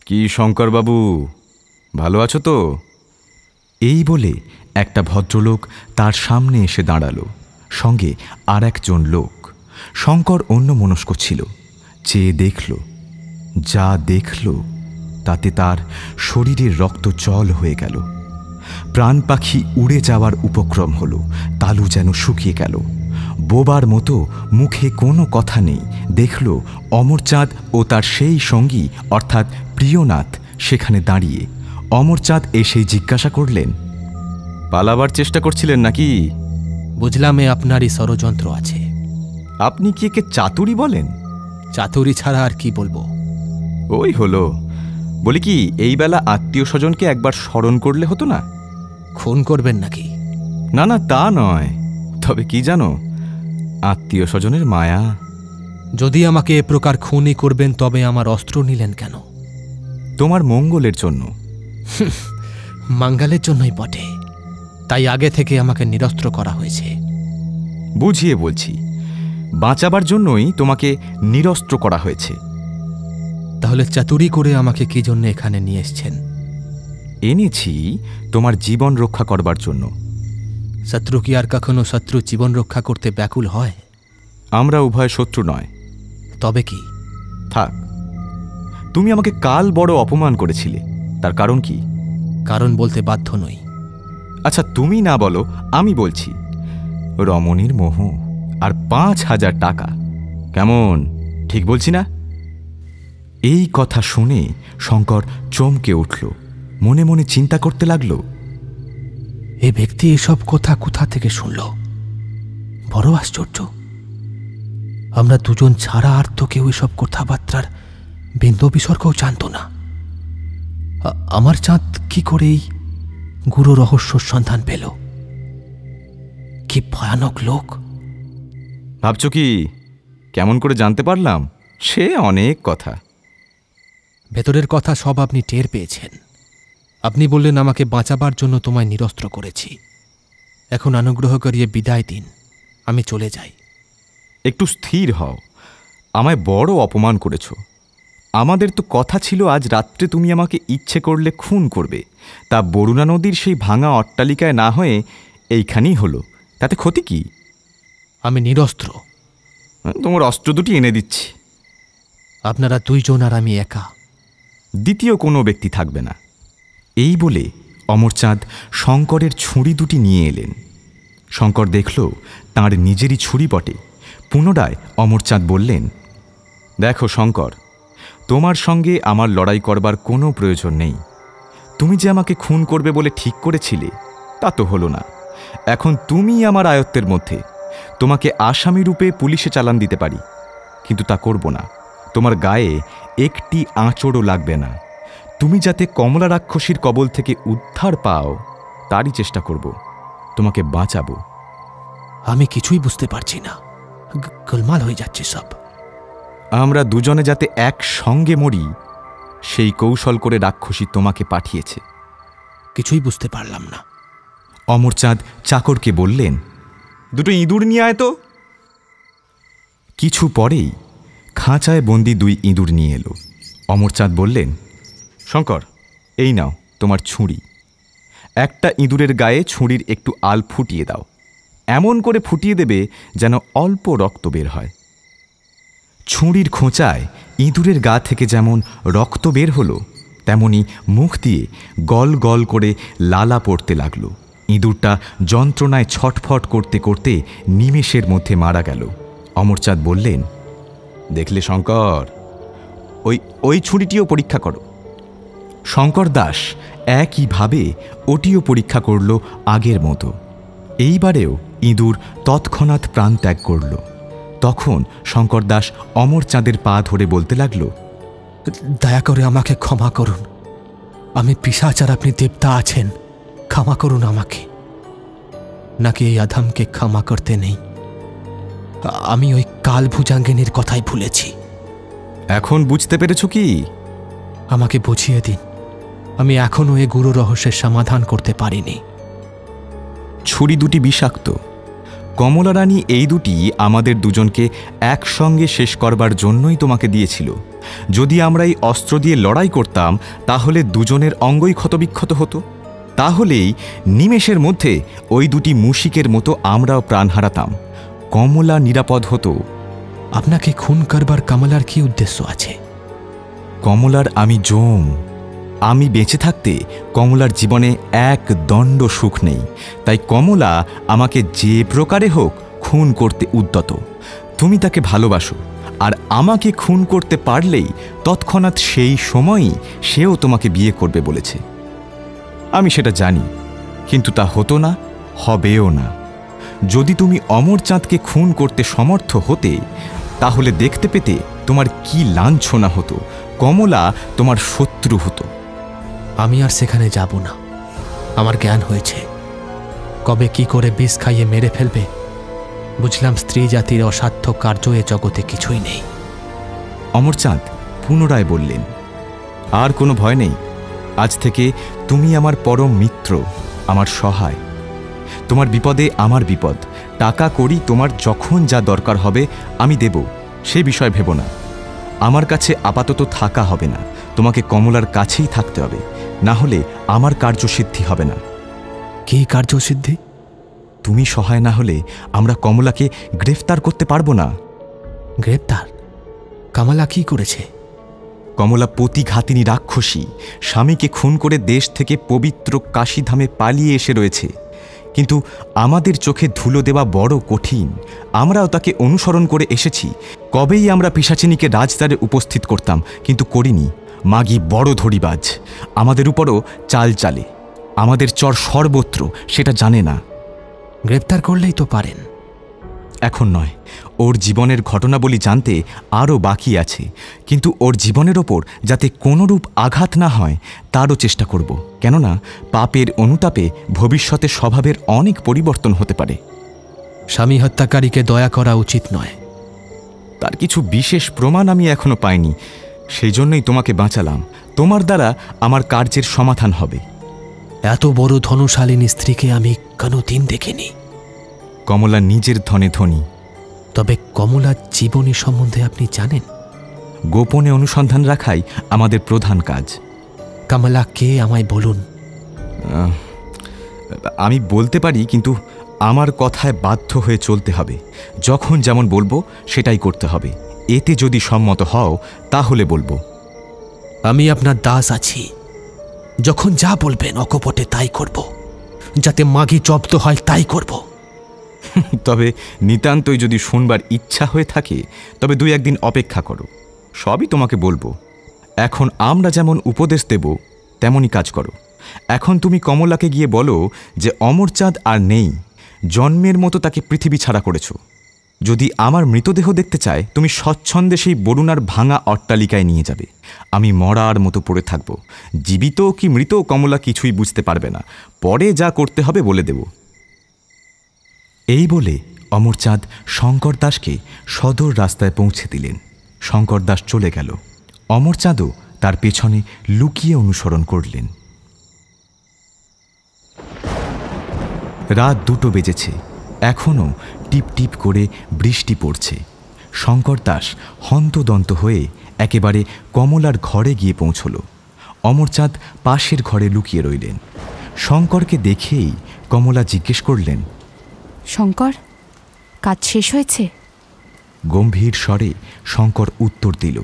কি শঙ্করবাবু, ভালো আছো তো? এই বলে একটা ভদ্রলোক তার সামনে এসে দাঁড়ালো, সঙ্গে আর একজন লোক। শঙ্কর অন্যমনস্ক ছিল। চেয়ে দেখল, যা দেখল তাতে তার শরীরের রক্ত জল হয়ে গেল। প্রাণ পাখি উড়ে যাওয়ার উপক্রম হলো। তালু যেন শুকিয়ে গেল। বোবার মতো মুখে কোনো কথা নেই। দেখল অমরচাঁদ ও তার সেই সঙ্গী অর্থাৎ প্রিয়নাথ সেখানে দাঁড়িয়ে। অমরচাঁদ এসেই জিজ্ঞাসা করলেন, পালাবার চেষ্টা করছিলেন নাকি? বুঝলাম আপনারই ষড়যন্ত্র আছে। আপনি কি একে চাতুরি বলেন? চাতুরি ছাড়া আর কি বলবো? ওই হলো। বলি কি, এই বেলা আত্মীয় স্বজনকে একবার স্মরণ করলে হতো না? খুন করবেন নাকি? না না, তা নয়। তবে কি জানো, আত্মীয় স্বজনের মায়া। যদি আমাকে এ প্রকার খুনই করবেন তবে আমার অস্ত্র নিলেন কেন? তোমার মঙ্গলের জন্য। মঙ্গলের জন্যই বটে, তাই আগে থেকে আমাকে নিরস্ত্র করা হয়েছে। বুঝিয়ে বলছি, বাঁচাবার জন্যই তোমাকে নিরস্ত্র করা হয়েছে। তাহলে চাতুরি করে আমাকে কি জন্য এখানে নিয়ে এসছেন? এনেছি তোমার জীবন রক্ষা করবার জন্য। শত্রু কি আর কখনো শত্রু জীবন রক্ষা করতে ব্যাকুল হয়? আমরা উভয় শত্রু নয়। তবে কি? থাক, তুমি আমাকে কাল বড় অপমান করেছিলে, তার কারণ কি? কারণ বলতে বাধ্য নই। আচ্ছা, তুমি না বলো, আমি বলছি। রমণীর মোহ আর 5,000 টাকা। কেমন, ঠিক বলছি না? এই কথা শুনে শঙ্কর চমকে উঠল। মনে মনে চিন্তা করতে লাগল, এ ব্যক্তি এসব কথা কোথা থেকে শুনল? বড় আশ্চর্য। আমরা দুজন ছাড়া আর তো কেউ এসব কথাবার্তার বিন্দু বিসর্গও জানত না। আমার চাঁদ কি করেই গুরু রহস্যর সন্ধান পেল? কি ভয়ানক লোক! ভাবছ কি কেমন করে জানতে পারলাম? সে অনেক কথা। ভেতরের কথা সব আপনি টের পেয়েছেন। আপনি বললেন আমাকে বাঁচাবার জন্য তোমায় নিরস্ত্র করেছি। এখন অনুগ্রহ করিয়ে বিদায় দিন, আমি চলে যাই। একটু স্থির হও। আমায় বড় অপমান করেছ, আমাদের তো কথা ছিল আজ রাত্রে তুমি আমাকে ইচ্ছে করলে খুন করবে, তা বরুণা নদীর সেই ভাঙা অট্টালিকায় না হয়ে এইখানেই হলো, তাতে ক্ষতি কি? আমি নিরস্ত্র। তোমার অস্ত্র দুটি এনে দিচ্ছি। আপনারা দুইজন আর আমি একা, দ্বিতীয় কোনো ব্যক্তি থাকবে না। এই বলে অমরচাঁদ শঙ্করের ছুরি দুটি নিয়ে এলেন। শঙ্কর দেখল তাঁর নিজেরই ছুরি বটে। পুনরায় অমরচাঁদ বললেন, দেখো শঙ্কর, তোমার সঙ্গে আমার লড়াই করবার কোনো প্রয়োজন নেই। তুমি যে আমাকে খুন করবে বলে ঠিক করেছিলে তা তো হলো না। এখন তুমি আমার আয়ত্তের মধ্যে। তোমাকে আসামি রূপে পুলিশে চালান দিতে পারি, কিন্তু তা করব না। তোমার গায়ে একটি আঁচড়ও লাগবে না। তুমি যাতে কমলা রাক্ষসীর কবল থেকে উদ্ধার পাও তারই চেষ্টা করব, তোমাকে বাঁচাবো। আমি কিছুই বুঝতে পারছি না, গোলমাল হয়ে যাচ্ছে সব। আমরা দুজনে যাতে একসঙ্গে মরি সেই কৌশল করে রাক্ষসী তোমাকে পাঠিয়েছে। কিছুই বুঝতে পারলাম না। অমরচাঁদ চাকরকে বললেন, দুটো ইঁদুর নিয়ে আয় তো। কিছু পরেই খাঁচায় বন্দি 2 ইঁদুর নিয়ে এলো। অমরচাঁদ বললেন, শঙ্কর, এই নাও তোমার ছুরি। একটা ইঁদুরের গায়ে ছুরির একটু আল ফুটিয়ে দাও, এমন করে ফুটিয়ে দেবে যেন অল্প রক্ত বের হয়। ছুরির খোঁচায় ইঁদুরের গা থেকে যেমন রক্ত বের হলো, তেমনি মুখ দিয়ে গল গল করে লালা পড়তে লাগলো। ইঁদুরটা যন্ত্রণায় ছটফট করতে করতে নিমেষের মধ্যে মারা গেল। অমরচাঁদ বললেন, দেখলে শঙ্কর, ওই ছুরিটিও পরীক্ষা করো। শঙ্কর দাস একইভাবে ওটিও পরীক্ষা করল আগের মতো। এইবারেও ইঁদুর তৎক্ষণাৎ প্রাণ ত্যাগ করল। তখন শঙ্কর দাস অমরচাঁদের পা ধরে বলতে লাগল, দয়া করে আমাকে ক্ষমা করুন। আমি পিশাচ আর আপনি দেবতা আছেন, ক্ষমা করুন আমাকে। নাকি এই আধামকে ক্ষমা করতে নেই? আমি ওই কাল ভুজাঙ্গিনীর কথাই ভুলেছি। এখন বুঝতে পেরেছ কি? আমাকে বুঝিয়ে দিন, আমি এখনো এই গুরু রহস্যের সমাধান করতে পারিনি। ছুরি দুটি বিষাক্ত। কমলা রানী এই দুটি আমাদের দুজনকে একসঙ্গে শেষ করবার জন্যই তোমাকে দিয়েছিল। যদি আমরা এই অস্ত্র দিয়ে লড়াই করতাম তাহলে দুজনের অঙ্গই ক্ষতবিক্ষত হতো। তাহলেই নিমেষের মধ্যে ওই দুটি মুশিকের মতো আমরাও প্রাণ হারাতাম। কমলা নিরাপদ হতো। আপনাকে খুন করবার কমলার কি উদ্দেশ্য আছে? কমলার আমি জম। আমি বেঁচে থাকতে কমলার জীবনে এক দণ্ড সুখ নেই, তাই কমলা আমাকে যে প্রকারে হোক খুন করতে উদ্যত। তুমি তাকে ভালোবাসো, আর আমাকে খুন করতে পারলেই তৎক্ষণাৎ সেই সময়ই সেও তোমাকে বিয়ে করবে বলেছে। আমি সেটা জানি, কিন্তু তা হতো না, হবেও না। যদি তুমি অমরচাঁদকে খুন করতে সমর্থ হতে তাহলে দেখতে পেতে তোমার কি লাঞ্ছনা হতো। কমলা তোমার শত্রু হতো। আমি আর সেখানে যাব না। আমার জ্ঞান হয়েছে, কবে কি করে বিষ খাইয়ে মেরে ফেলবে বুঝলাম। স্ত্রী জাতির অসাধ্য কার্য এ জগতে কিছুই নেই। অমরচাঁদ পুনরায় বললেন, আর কোনো ভয় নেই। আজ থেকে তুমি আমার পরম মিত্র, আমার সহায়। তোমার বিপদে আমার বিপদ। টাকা করি তোমার যখন যা দরকার হবে আমি দেব, সে বিষয় ভেব না। আমার কাছে আপাতত থাকা হবে না, তোমাকে কমলার কাছেই থাকতে হবে, না হলে আমার কার্যসিদ্ধি হবে না। কি কার্যসিদ্ধি? তুমি সহায় না হলে আমরা কমলাকে গ্রেফতার করতে পারবো না। গ্রেফতার? কমলা কি করেছে? কমলা পতিঘাতিনী রাক্ষসী, স্বামীকে খুন করে দেশ থেকে পবিত্র কাশীধামে পালিয়ে এসে রয়েছে। কিন্তু আমাদের চোখে ধুলো দেওয়া বড় কঠিন। আমরাও তাকে অনুসরণ করে এসেছি। কবেই আমরা পিশাচিনীকে রাজদ্বারে উপস্থিত করতাম, কিন্তু করিনি। মাগি বড় ধরিবাজ, আমাদের উপরও চাল চালে। আমাদের চর সর্বত্র, সেটা জানে না। গ্রেপ্তার করলেই তো পারেন। এখন নয়, ওর জীবনের ঘটনাবলী জানতে আরও বাকি আছে। কিন্তু ওর জীবনের ওপর যাতে কোনোরূপ আঘাত না হয় তারও চেষ্টা করব। কেননা পাপের অনুতাপে ভবিষ্যতে স্বভাবের অনেক পরিবর্তন হতে পারে। স্বামী হত্যাকারীকে দয়া করা উচিত নয়। তার কিছু বিশেষ প্রমাণ আমি এখনো পাইনি, সেই জন্যই তোমাকে বাঁচালাম। তোমার দ্বারা আমার কার্যের সমাধান হবে। এত বড় ধনশালিনী স্ত্রীকে আমি কোনোদিন দেখিনি। কমলা নিজের ধনে ধনী। তবে কমলার জীবনী সম্বন্ধে আপনি জানেন? গোপনে অনুসন্ধান রাখাই আমাদের প্রধান কাজ। কমলা কে আমায় বলুন। আমি বলতে পারি, কিন্তু আমার কথায় বাধ্য হয়ে চলতে হবে। যখন যেমন বলবো সেটাই করতে হবে। এতে যদি সম্মত হও তাহলে বলবো। আমি আপনার দাস আছি, যখন যা বলবেন অকপটে তাই করব, যাতে মাগি জব্দ হয় তাই করব। তবে নিতান্তই যদি শুনবার ইচ্ছা হয়ে থাকে তবে 2-1 দিন অপেক্ষা করো, সবই তোমাকে বলবো। এখন আমরা যেমন উপদেশ দেব তেমনই কাজ করো। এখন তুমি কমলাকে গিয়ে বলো যে অমরচাঁদ আর নেই, জন্মের মতো তাকে পৃথিবী ছাড়া করেছো। যদি আমার মৃতদেহ দেখতে চায় তুমি স্বচ্ছন্দে সেই বরুণার ভাঙা অট্টালিকায় নিয়ে যাবে। আমি মরার মতো পড়ে থাকব। জীবিত কি মৃত কমলা কিছুই বুঝতে পারবে না। পরে যা করতে হবে বলে দেব। এই বলে অমরচাঁদ শঙ্কর দাসকে সদর রাস্তায় পৌঁছে দিলেন। শঙ্কর দাস চলে গেল। অমরচাঁদও তার পেছনে লুকিয়ে অনুসরণ করলেন। রাত 2টো বেজেছে। এখনও টিপ টিপ করে বৃষ্টি পড়ছে। শঙ্কর দাস হন্তদন্ত হয়ে একেবারে কমলার ঘরে গিয়ে পৌঁছল। অমরচাঁদ পাশের ঘরে লুকিয়ে রইলেন। শঙ্করকে দেখেই কমলা জিজ্ঞেস করলেন, শঙ্কর, কাজ শেষ হয়েছে? গম্ভীর স্বরে শঙ্কর উত্তর দিল,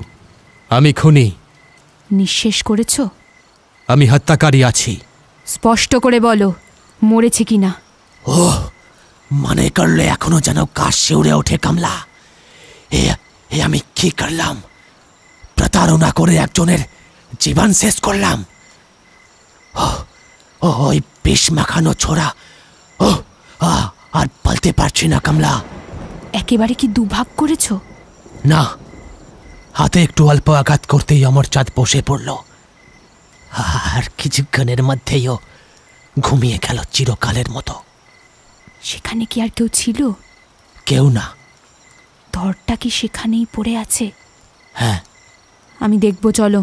আমি খুনি। নিঃশেষ করেছ? আমি হত্যাকারী আছি। স্পষ্ট করে বলো, মরেছে কিনা। ও মনে করলে এখনো যেন কাশ শিউরে ওঠে কমলা। এ আমি কি করলাম? প্রতারণা করে একজনের জীবন শেষ করলাম। ওই বিষ মাখানো ছোড়া, আর বলতে পারছি না কমলা। একেবারে কি দুভাগ করেছ? না, হাতে একটু অল্প আঘাত করতেই অমরচাঁদ বসে পড়ল। আর কিছুক্ষণের মধ্যেইও ঘুমিয়ে গেল চিরকালের মতো। সেখানে কি আর কেউ ছিল? কেউ না। ধরটা কি সেখানেই পড়ে আছে? হ্যাঁ। আমি দেখব, চলো।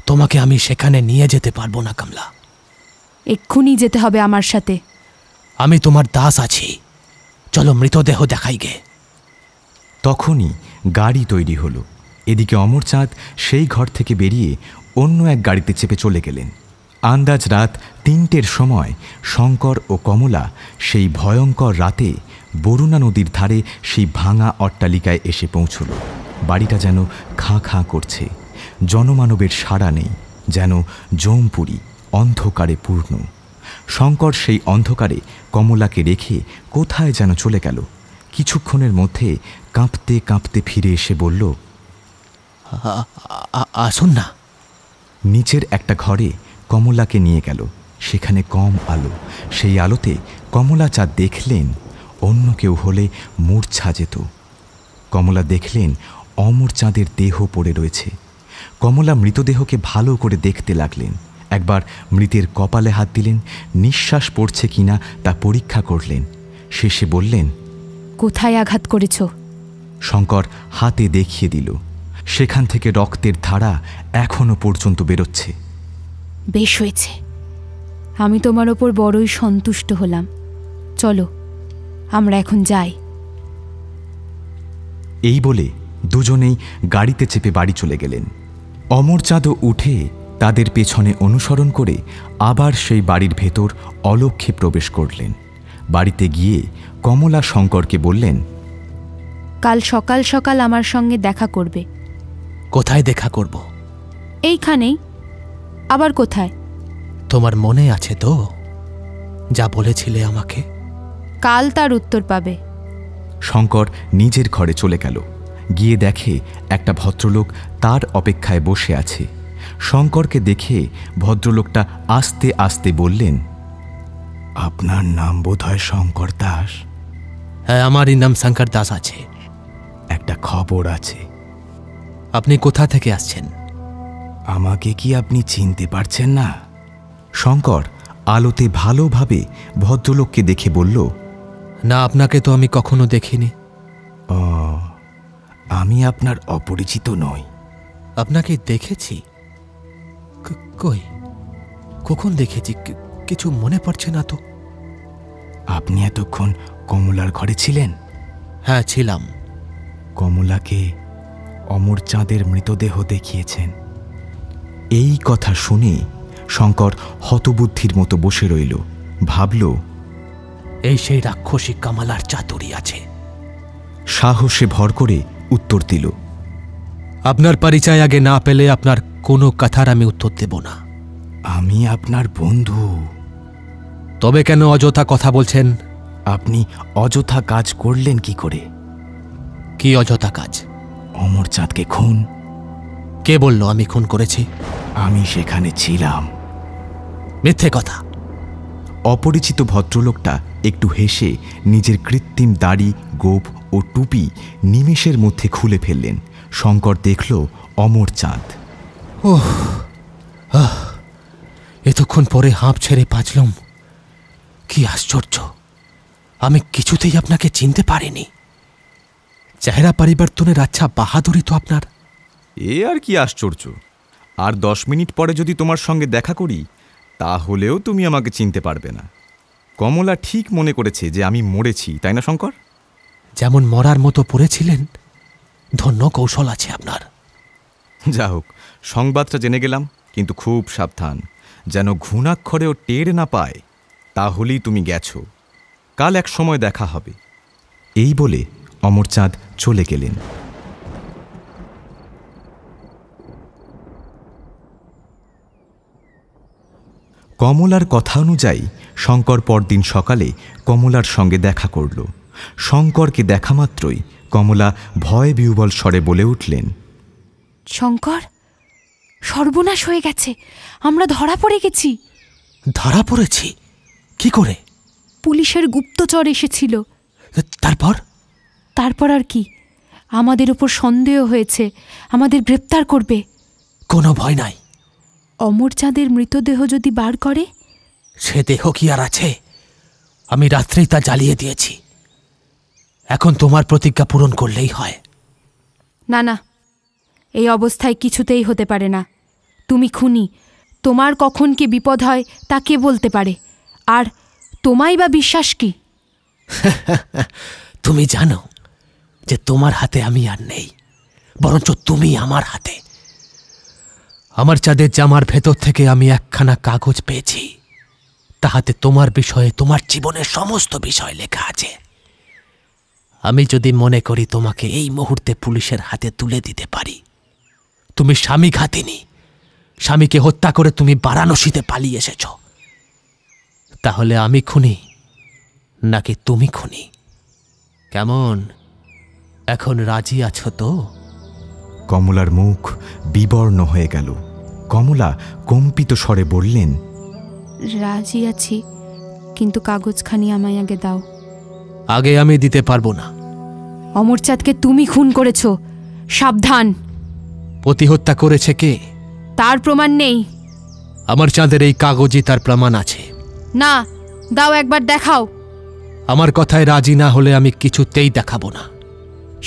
তোমাকে আমি সেখানে নিয়ে যেতে পারবো না কমলা। এক্ষুনি যেতে হবে আমার সাথে। আমি তোমার দাস আছি, চলো মৃতদেহ দেখাই গে। তখনই গাড়ি তৈরি হলো। এদিকে অমরচাঁদ সেই ঘর থেকে বেরিয়ে অন্য এক গাড়িতে চেপে চলে গেলেন। আন্দাজ রাত 3টের সময় শঙ্কর ও কমলা সেই ভয়ঙ্কর রাতে বরুণা নদীর ধারে সেই ভাঙা অট্টালিকায় এসে পৌঁছল। বাড়িটা যেন খাঁ খাঁ করছে। জনমানবের সাড়া নেই, যেন জমপুরি অন্ধকারে পূর্ণ। শঙ্কর সেই অন্ধকারে কমলাকে রেখে কোথায় যেন চলে গেল। কিছুক্ষণের মধ্যে কাঁপতে কাঁপতে ফিরে এসে বলল, আসুন না। নিচের একটা ঘরে কমলাকে নিয়ে গেল। সেখানে কম আলো। সেই আলোতে কমলা যা দেখলেন অন্য কেউ হলে মূর্ছা যেত। কমলা দেখলেন অমরচাঁদের দেহ পড়ে রয়েছে। কমলা মৃতদেহকে ভালো করে দেখতে লাগলেন। একবার মৃতের কপালে হাত দিলেন, নিঃশ্বাস পড়ছে কিনা তা পরীক্ষা করলেন। শেষে বললেন, কোথায় আঘাত করেছ? শঙ্কর হাতে দেখিয়ে দিল। সেখান থেকে রক্তের ধারা এখনো পর্যন্ত বেরোচ্ছে। বেশ হয়েছে, আমি তোমার ওপর বড়ই সন্তুষ্ট হলাম। চলো, আমরা এখন যাই। এই বলে দুজনেই গাড়িতে চেপে বাড়ি চলে গেলেন। অমরচাঁদও উঠে তাদের পেছনে অনুসরণ করে আবার সেই বাড়ির ভেতর অলক্ষ্যে প্রবেশ করলেন। বাড়িতে গিয়ে কমলা শঙ্করকে বললেন, কাল সকাল সকাল আমার সঙ্গে দেখা করবে। কোথায় দেখা করব? এইখানেই। আবার কোথায়? তোমার মনে আছে তো যা বলেছিলে আমাকে? কাল তার উত্তর পাবে। শঙ্কর নিজের ঘরে চলে গেল। গিয়ে দেখে একটা ভদ্রলোক তার অপেক্ষায় বসে আছে। শঙ্করকে দেখে ভদ্রলোকটা আস্তে আস্তে বললেন, আপনার নাম বোধহয় শঙ্কর দাস? হ্যাঁ, আমারই নাম শঙ্কর দাস আছে। একটা খবর আছে। আপনি কোথা থেকে আসছেন? আমাকে কি আপনি চিনতে পারছেন না? শঙ্কর আলোতে ভালোভাবে ভদ্রলোককে দেখে বলল, না, আপনাকে তো আমি কখনো দেখিনি। ও, আমি আপনার অপরিচিত নই। আপনাকে দেখেছি। কই, কখন দেখেছি কিছু মনে পড়ছে না তো। আপনি এতক্ষণ কমলার ঘরে ছিলেন? হ্যাঁ, ছিলাম। কমলাকে অমরচাঁদের মৃতদেহ দেখিয়েছেন। এই কথা শুনে শঙ্কর হতবুদ্ধির মতো বসে রইল। ভাবল, এই সেই রাক্ষসী কামালার চাতুরি আছে। সাহসে ভর করে উত্তর দিল, আপনার পরিচয় আগে না পেলে আপনার কোনো কথার আমি উত্তর দেব না। আমি আপনার বন্ধু। তবে কেন অযথা কথা বলছেন? আপনি অযথা কাজ করলেন কি করে? কি অযথা কাজ? অমরচাঁদকে খুন। কে বলল আমি খুন করেছি? আমি সেখানে ছিলাম। মিথ্যে কথা। অপরিচিত ভদ্রলোকটা একটু হেসে নিজের কৃত্রিম দাড়ি, গোঁফ ও টুপি নিমেষের মধ্যে খুলে ফেললেন। শঙ্কর দেখল অমরচাঁদ। ওহ, এতক্ষণ পরে হাঁপ ছেড়ে বাঁচলাম। কি আশ্চর্য, আমি কিছুতেই আপনাকে চিনতে পারিনি। চেহারা পরিবর্তনের আচ্ছা বাহাদুরি তো আপনার। এ আর কি আশ্চর্য, আর 10 মিনিট পরে যদি তোমার সঙ্গে দেখা করি তাহলেও তুমি আমাকে চিনতে পারবে না। কমলা ঠিক মনে করেছে যে আমি মরেছি, তাই না শঙ্কর? যেমন মরার মতো পড়েছিলেন, ধন্য কৌশল আছে আপনার। যা হোক, সংবাদটা জেনে গেলাম, কিন্তু খুব সাবধান, যেন ঘুণাক্ষরেও টের না পায়, তাহলেই তুমি গেছো। কাল এক সময় দেখা হবে। এই বলে অমরচাঁদ চলে গেলেন। কমলার কথা অনুযায়ী শঙ্কর পরদিন সকালে কমলার সঙ্গে দেখা করল। শঙ্করকে দেখা মাত্রই কমলা ভয় বিহ্বল স্বরে বলে উঠলেন, শঙ্কর, সর্বনাশ হয়ে গেছে, আমরা ধরা পড়ে গেছি। ধরা পড়েছি? কি করে? পুলিশের গুপ্তচর এসেছিল। তারপর? তারপর আর কি, আমাদের উপর সন্দেহ হয়েছে, আমাদের গ্রেপ্তার করবে। কোনো ভয় নাই। অমরচাঁদের মৃতদেহ যদি বার করে? সে দেহ কি আর আছে? আমি রাত্রেই তা জ্বালিয়ে দিয়েছি। এখন তোমার প্রতিজ্ঞা পূরণ করলেই হয়। না না, এই অবস্থায় কিছুতেই হতে পারে না। তুমি খুনি, তোমার কখন কি বিপদ হয় তা কে বলতে পারে? আর তোমায় বা বিশ্বাস কি? তুমি জানো যে তোমার হাতে আমি আর নেই, বরঞ্চ তুমি আমার হাতে। আমার চাঁদের জামার ভেতর থেকে আমি একখানা কাগজ পেয়েছি, তাহাতে তোমার বিষয়ে, তোমার জীবনের সমস্ত বিষয় লেখা আছে। আমি যদি মনে করি তোমাকে এই মুহূর্তে পুলিশের হাতে তুলে দিতে পারি, তুমি স্বামী ঘাতিনী, স্বামীকে হত্যা করে তুমি বারাণসীতে পালিয়ে এসেছ, তাহলে আমি খুনি নাকি তুমি খুনি? কেমন, এখন রাজি আছো তো? কমলার মুখ বিবর্ণ হয়ে গেল। কমলা কম্পিত স্বরে বললেন, রাজি আছি, কিন্তু কাগজখানি আমায় আগে দাও। আগে আমি দিতে পারবো না। অমরচাঁদকে তুমি খুন করেছ, সাবধান। প্রতিহত্যা করেছে কে? তার প্রমাণ নেই। আমার চাঁদের এই কাগজে তার প্রমাণ আছে। না, দাও, একবার দেখাও। আমার কথায় রাজি না হলে আমি কিছুতেই দেখাবো না।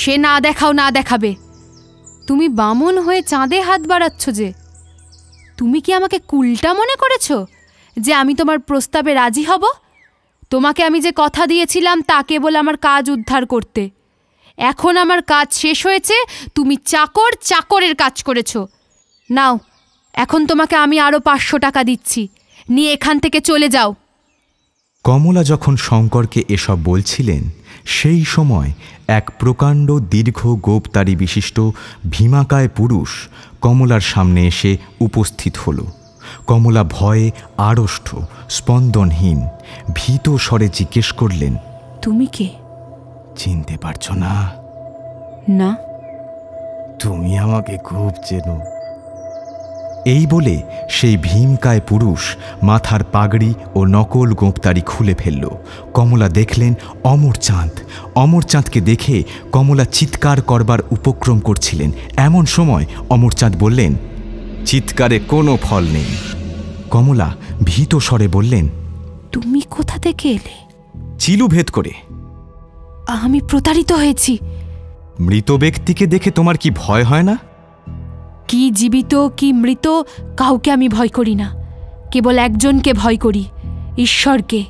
সে না দেখাও, না দেখাবে। তুমি বামন হয়ে চাঁদে হাত বাড়াচ্ছ যে? তুমি কি আমাকে কুলটা মনে করেছ যে আমি তোমার প্রস্তাবে রাজি হব? তোমাকে আমি যে কথা দিয়েছিলাম তা কেবল আমার কাজ উদ্ধার করতে। এখন আমার কাজ শেষ হয়েছে, তুমি চাকরের কাজ করেছ। নাও, এখন তোমাকে আমি আরও 500 টাকা দিচ্ছি, নিয়ে এখান থেকে চলে যাও। কমলা যখন শঙ্করকে এসব বলছিলেন, সেই সময় এক প্রকাণ্ড দীর্ঘ গোঁফদাড়ি বিশিষ্ট ভীমাকায় পুরুষ কমলার সামনে এসে উপস্থিত হল। কমলা ভয়ে আড়ষ্ট, স্পন্দনহীন, ভীত স্বরে জিজ্ঞেস করলেন, তুমি কে? চিনতে পারছো না? না। তুমি আমাকে খুব চেনো। এই বলে সেই ভীমকায় পুরুষ মাথার পাগড়ি ও নকল গোঁপদাড়ি খুলে ফেলল। কমলা দেখলেন অমরচাঁদ। অমরচাঁদকে দেখে কমলা চিৎকার করবার উপক্রম করছিলেন। এমন সময় অমরচাঁদ বললেন, চিৎকারে কোনো ফল নেই। কমলা ভীত স্বরে বললেন, তুমি কোথা থেকে এলে? চিলু ভেদ করে। আমি প্রতারিত হয়েছি। মৃত ব্যক্তিকে দেখে তোমার কি ভয় হয় না? কি জীবিত কি মৃত কাউকে আমি ভয় করি না, কেবল একজনকে ভয় করি, ঈশ্বরকে।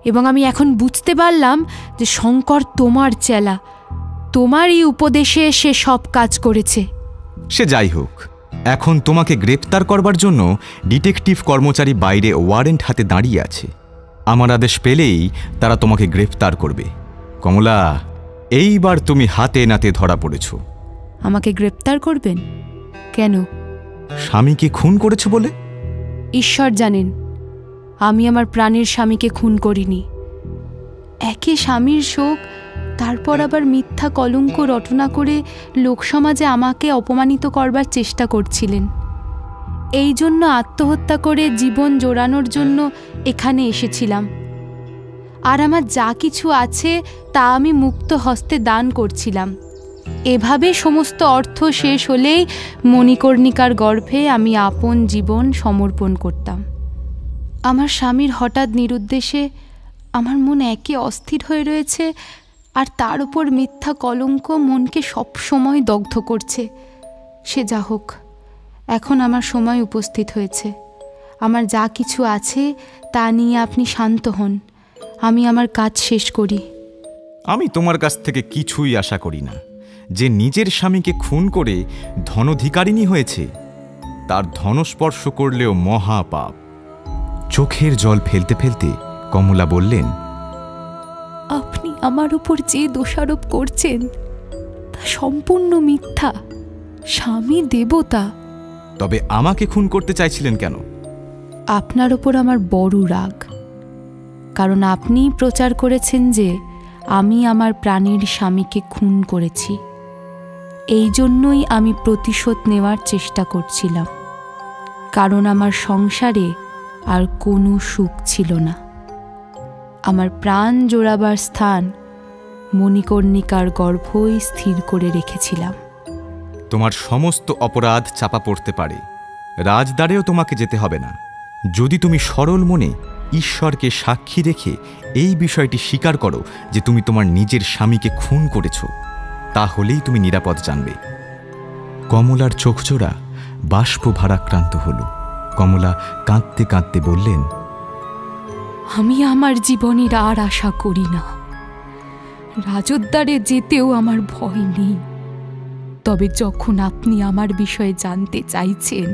এবং আমি এখন বুঝতে পারলাম যে শঙ্কর তোমার চেলা, তোমার এই উপদেশে সে সব কাজ করেছে। সে যাই হোক, এখন তোমাকে গ্রেপ্তার করবার জন্য ডিটেকটিভ কর্মচারী বাইরে ওয়ারেন্ট হাতে দাঁড়িয়ে আছে। আমার আদেশ পেলেই তারা তোমাকে গ্রেপ্তার করবে। কমলা, এইবার তুমি হাতে নাতে ধরা পড়েছ। আমাকে গ্রেপ্তার করবেন কেন? স্বামীকে খুন করেছ বলে? ঈশ্বর জানেন, আমি আমার প্রাণের স্বামীকে খুন করিনি। একে স্বামীর শোক, তারপর আবার মিথ্যা কলঙ্ক রটনা করে লোকসমাজে আমাকে অপমানিত করবার চেষ্টা করছিলেন। এই জন্য আত্মহত্যা করে জীবন জোড়ানোর জন্য এখানে এসেছিলাম। আর আমার যা কিছু আছে তা আমি মুক্ত হস্তে দান করছিলাম। এভাবে সমস্ত অর্থ শেষ হলেই মণিকর্ণিকার গর্ভে আমি আপন জীবন সমর্পণ করতাম। আমার স্বামীর হঠাৎ নিরুদ্দেশে আমার মন একে অস্থির হয়ে রয়েছে, আর তার উপর মিথ্যা কলঙ্ক মনকে সবসময় দগ্ধ করছে। সে যা হোক, এখন আমার সময় উপস্থিত হয়েছে। আমার যা কিছু আছে তা নিয়ে আপনি শান্ত হন, আমি আমার কাজ শেষ করি। আমি তোমার কাছ থেকে কিছুই আশা করি না। যে নিজের স্বামীকে খুন করে ধনধিকারিণী হয়েছে, তার ধনস্পর্শ করলেও মহাপাপ। চোখের জল ফেলতে ফেলতে কমলা বললেন, আপনি আমার উপর যে দোষারোপ করছেন তা সম্পূর্ণ মিথ্যা। স্বামী দেবতা। তবে আমাকে খুন করতে চাইছিলেন কেন? আপনার ওপর আমার বড় রাগ, কারণ আপনি প্রচার করেছেন যে আমি আমার প্রাণের স্বামীকে খুন করেছি। এই জন্যই আমি প্রতিশোধ নেওয়ার চেষ্টা করছিলাম, কারণ আমার সংসারে আর কোনো সুখ ছিল না। আমার প্রাণ জোড়াবার স্থান মণিকর্ণিকার গর্ভই স্থির করে রেখেছিলাম। তোমার সমস্ত অপরাধ চাপা পড়তে পারে, রাজদ্বারেও তোমাকে যেতে হবে না। যদি তুমি সরল মনে ঈশ্বরকে সাক্ষী রেখে এই বিষয়টি স্বীকার করো যে তুমি তোমার নিজের স্বামীকে খুন করেছ, তাহলেই তুমি নিরাপদ জানবে। কমলার চোখজোড়া বাষ্প ভারাক্রান্ত হল। কমলা কাঁদতে কাঁদতে বললেন, আমি আমার জীবনের আর আশা করি না। রাজদ্বারে যেতেও আমার ভয় নেই। তবে যখন আপনি আমার বিষয়ে জানতে চাইছেন,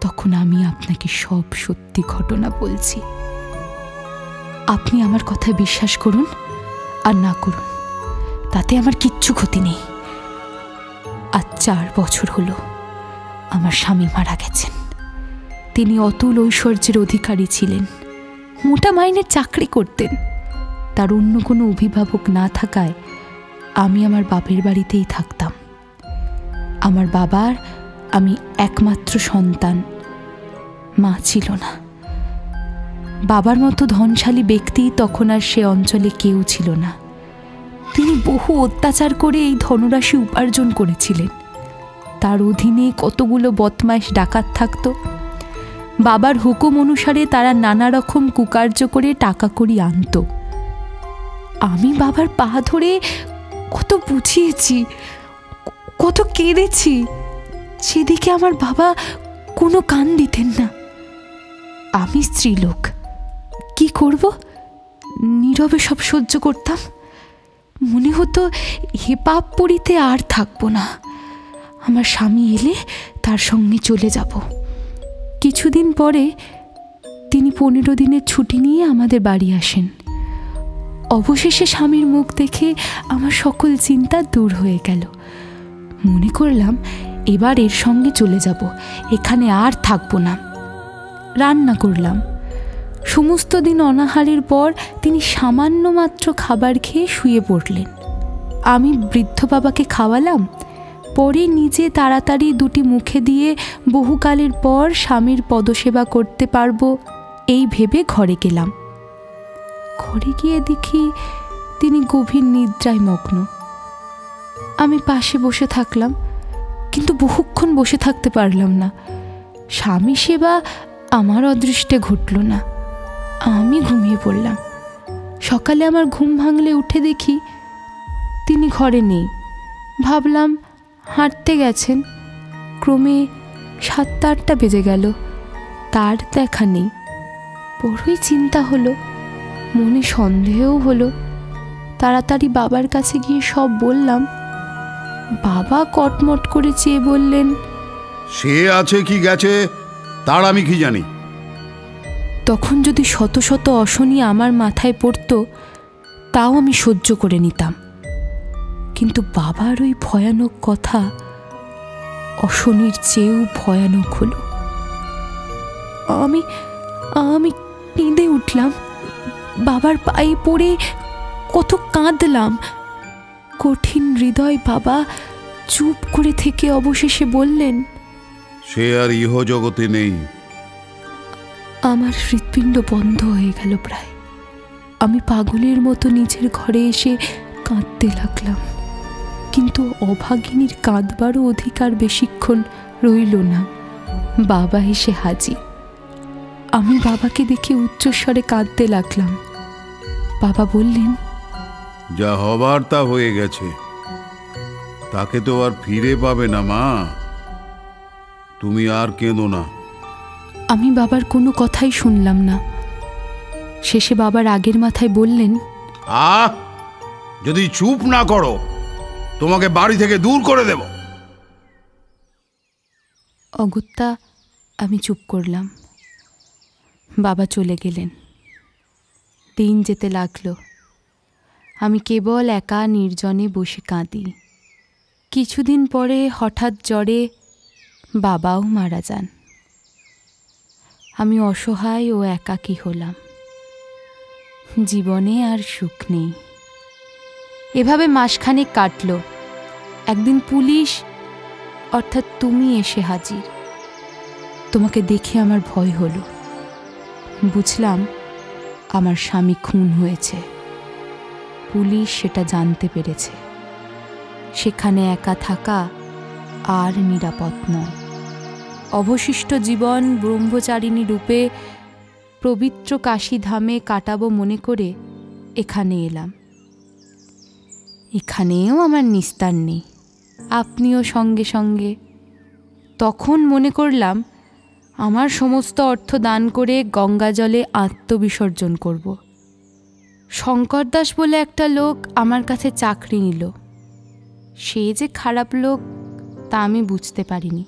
তখন আমি আপনাকে সব সত্যি ঘটনা বলছি। আপনি আমার কথায় বিশ্বাস করুন আর না করুন, তাতে আমার কিচ্ছু ক্ষতি নেই। আজ 4 বছর হলো আমার স্বামী মারা গেছেন। তিনি অতুল ঐশ্বর্যের অধিকারী ছিলেন, মোটা মাইনের চাকরি করতেন। তার অন্য কোনো অভিভাবক না থাকায় আমি আমার বাপের বাড়িতেই থাকতাম। আমার বাবার আমি একমাত্র সন্তান, মা ছিল না। বাবার মতো ধনশালী ব্যক্তি তখন আর সে অঞ্চলে কেউ ছিল না। তিনি বহু অত্যাচার করে এই ধনরাশি উপার্জন করেছিলেন। তার অধীনে কতগুলো বদমাইশ ডাকাত থাকত। বাবার হুকুম অনুসারে তারা নানা রকম কুকার্য করে টাকা কড়ি আনত। আমি বাবার পা ধরে কত বুঝিয়েছি, কত কেঁদেছি, সেদিকে আমার বাবা কোনো কান দিতেন না। আমি স্ত্রীলোক, কি করব? নীরবে সব সহ্য করতাম। মনে হতো হে পাপ পড়িতে আর থাকবো না। আমার স্বামী এলে তার সঙ্গে চলে যাব। কিছুদিন পরে তিনি 15 দিনের ছুটি নিয়ে আমাদের বাড়ি আসেন। অবশেষে স্বামীর মুখ দেখে আমার সকল চিন্তা দূর হয়ে গেল। মনে করলাম এবার এর সঙ্গে চলে যাব, এখানে আর থাকবো না। রান্না করলাম। সমস্ত দিন অনাহারের পর তিনি সামান্য মাত্র খাবার খেয়ে শুয়ে পড়লেন। আমি বৃদ্ধ বাবাকে খাওয়ালাম, পরে নিজে তাড়াতাড়ি 2টি মুখে দিয়ে বহুকালের পর স্বামীর পদসেবা করতে পারবো এই ভেবে ঘরে গেলাম। ঘরে গিয়ে দেখি তিনি গভীর নিদ্রায় মগ্ন। আমি পাশে বসে থাকলাম, কিন্তু বহুক্ষণ বসে থাকতে পারলাম না। স্বামী সেবা আমার অদৃষ্টে ঘটল না। আমি ঘুমিয়ে পড়লাম। সকালে আমার ঘুম ভাঙলে উঠে দেখি তিনি ঘরে নেই। ভাবলাম হাঁটতে গেছেন। ক্রমে 7-8টা বেজে গেল, তার দেখা নেই। বড়ই চিন্তা হলো, মনে সন্দেহও হলো। তাড়াতাড়ি বাবার কাছে গিয়ে সব বললাম। বাবা কটমট করে চেয়ে বললেন, সে আছে কি গেছে তার আমি কি জানি। তখন যদি শত শত অশনি আমার মাথায় পড়ত তাও আমি সহ্য করে নিতাম, কিন্তু বাবার ওই ভয়ানক কথা অশনির চেয়েও ভয়ানক হলো। আমি আমি কেঁদে উঠলাম, বাবার পায়ে পড়ে কত কাঁদলাম। কঠিন হৃদয় বাবা চুপ করে থেকে অবশেষে বললেন, সে আর ইহ জগতে নেই। আমার হৃৎপিণ্ড বন্ধ হয়ে গেল প্রায়। আমি পাগলের মতো নিজের ঘরে এসে কাঁদতে লাগলাম, কিন্তু অভাগিনীর কাঁদবারও অধিকার বেশিক্ষণ রইল না। বাবা এসে হাজির। আমি বাবাকে দেখে উচ্চস্বরে কাঁদতে লাগলাম। বাবা বললেন, যা হবার তা হয়ে গেছে, তাকে তো আর ফিরে পাবে না মা, তুমি আর কেঁদো না। আমি বাবার কোনো কথাই শুনলাম না। শেষে বাবার আগের মাথায় বললেন, যদি চুপ না করো তোমাকে বাড়ি থেকে দূর করে দেব। অগত্যা আমি চুপ করলাম। বাবা চলে গেলেন। দিন যেতে লাগলো। আমি কেবল একা নির্জনে বসে কাঁদি। কিছুদিন পরে হঠাৎ জ্বরে বাবাও মারা যান। আমি অসহায় ও একাকী হলাম। জীবনে আর সুখ নেই। এভাবে মাসখানেক কাটল। একদিন পুলিশ অর্থাৎ তুমি এসে হাজির। তোমাকে দেখে আমার ভয় হলো। বুঝলাম আমার স্বামী খুন হয়েছে। পুলিশ সেটা জানতে পেরেছে। সেখানে একা থাকা আর নিরাপদ নয়। অবশিষ্ট জীবন ব্রহ্মচারিণী রূপে পবিত্র কাশীধামে কাটাবো মনে করে এখানে এলাম। এখানেও আমার নিস্তার নেই, আপনিও সঙ্গে সঙ্গে। তখন মনে করলাম আমার সমস্ত অর্থ দান করে গঙ্গা জলে আত্মবিসর্জন করব। শঙ্করদাস বলে একটা লোক আমার কাছে চাকরি নিল। সে যে খারাপ লোক তা আমি বুঝতে পারিনি।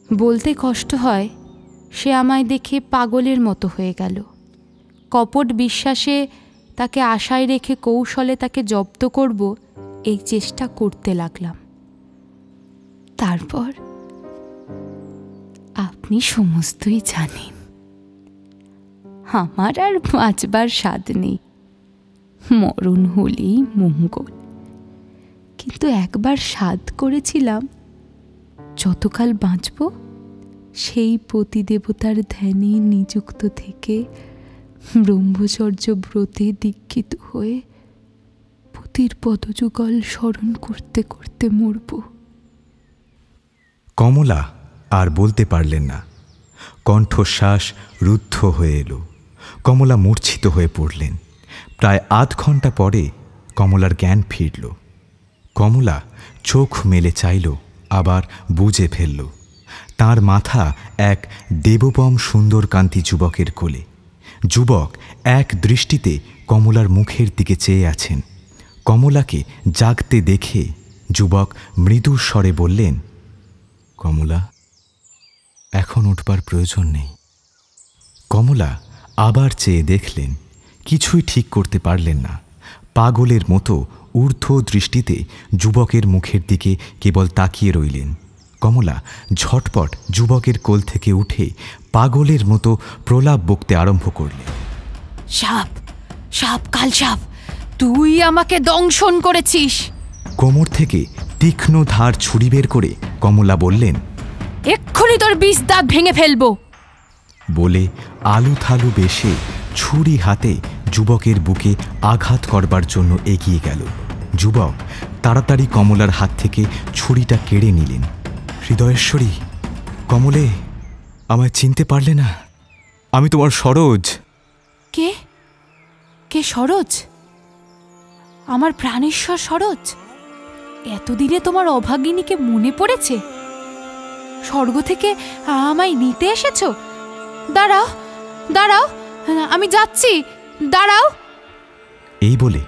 বলতে কষ্ট হয়, সে আমায় দেখে পাগলের মতো হয়ে গেল। কপট বিশ্বাসে তাকে আশায় রেখে কৌশলে তাকে জব্দ করব এই চেষ্টা করতে লাগলাম। তারপর আপনি সমস্তই জানেন। আমার আর বাঁচবার স্বাদ নেই, মরণ হলেই মঙ্গল। কিন্তু একবার স্বাদ করেছিলাম, যতকাল বাঁচব সেই পতিদেবতার ধ্যানে নিযুক্ত থেকে ব্রহ্মচর্য ব্রতে দীক্ষিত হয়ে পতির পদযুগল স্মরণ করতে করতে মরব। কমলা আর বলতে পারলেন না। কণ্ঠশ্বাস রুদ্ধ হয়ে এলো। কমলা মূর্ছিত হয়ে পড়লেন। প্রায় আধ ঘন্টা পরে কমলার জ্ঞান ফিরল। কমলা চোখ মেলে চাইল, আবার বুঝে ফেলল। তার মাথা এক দেববম সুন্দরকান্তি যুবকের কোলে। যুবক এক দৃষ্টিতে কমলার মুখের দিকে চেয়ে আছেন। কমলাকে জাগতে দেখে যুবক মৃদু স্বরে বললেন, কমলা, এখন উঠবার প্রয়োজন নেই। কমলা আবার চেয়ে দেখলেন, কিছুই ঠিক করতে পারলেন না। পাগলের মতো ঊর্ধ্ব দৃষ্টিতে যুবকের মুখের দিকে কেবল তাকিয়ে রইলেন। কমলা ঝটপট যুবকের কোল থেকে উঠে পাগলের মতো প্রলাপ বকতে আরম্ভ করলেন। সাপ, সাপ, কাল সাপ, তুই আমাকে দংশন করেছিস। কোমর থেকে তীক্ষ্ণ ধার ছুরি বের করে কমলা বললেন, এক্ষুনি তোর বিষ দাঁত ভেঙে ফেলবো। বলে আলু থালু বেশে ছুরি হাতে যুবকের বুকে আঘাত করবার জন্য এগিয়ে গেল। যুবক তাড়াতাড়ি কমলার হাত থেকে ছুরিটা কেড়ে নিলেন। হৃদয়েশ্বরী, কমলে, আমায় চিনতে পারলে না? আমি তোমার সরোজ। কে? কে সরোজ? আমার প্রাণেশ্বর সরোজ? এতদিনে তোমার অভাগিনীকে মনে পড়েছে? স্বর্গ থেকে আমায় নিতে এসেছো? দাঁড়াও, দাঁড়াও, আমি যাচ্ছি, দাঁড়াও। এই বলে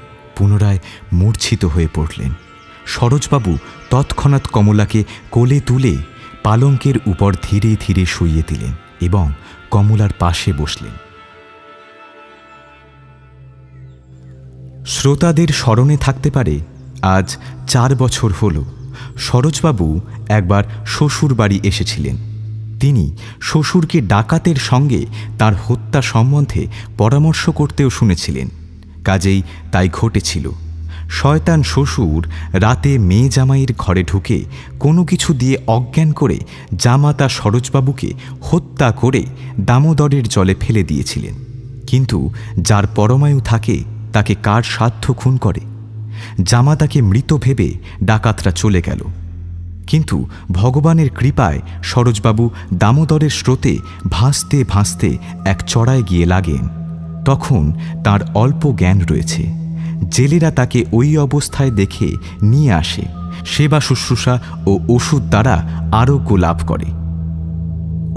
মূর্ছিত হয়ে পড়লেন। সরোজবাবু তৎক্ষণাৎ কমলাকে কোলে তুলে পালঙ্কের উপর ধীরে ধীরে শুইয়ে দিলেন এবং কমলার পাশে বসলেন। শ্রোতাদের স্মরণে থাকতে পারে আজ 4 বছর হল সরোজবাবু একবার শ্বশুর বাড়ি এসেছিলেন। তিনি শ্বশুরকে ডাকাতের সঙ্গে তার হত্যা সম্বন্ধে পরামর্শ করতেও শুনেছিলেন। কাজেই তাই ঘটেছিল। শয়তান শ্বশুর রাতে মেয়ে জামাইয়ের ঘরে ঢুকে কোনো কিছু দিয়ে অজ্ঞান করে জামাতা সরোজবাবুকে হত্যা করে দামোদরের জলে ফেলে দিয়েছিলেন। কিন্তু যার পরমায়ু থাকে তাকে কার সাধ্য খুন করে? জামাতাকে মৃত ভেবে ডাকাতরা চলে গেল। কিন্তু ভগবানের কৃপায় সরোজবাবু দামোদরের স্রোতে ভাসতে ভাসতে এক চড়ায় গিয়ে লাগেন। তখন তার অল্প জ্ঞান রয়েছে। জেলেরা তাকে ওই অবস্থায় দেখে নিয়ে আসে। সেবা শুশ্রূষা ও ওষুধ দ্বারা আরোগ্য লাভ করে।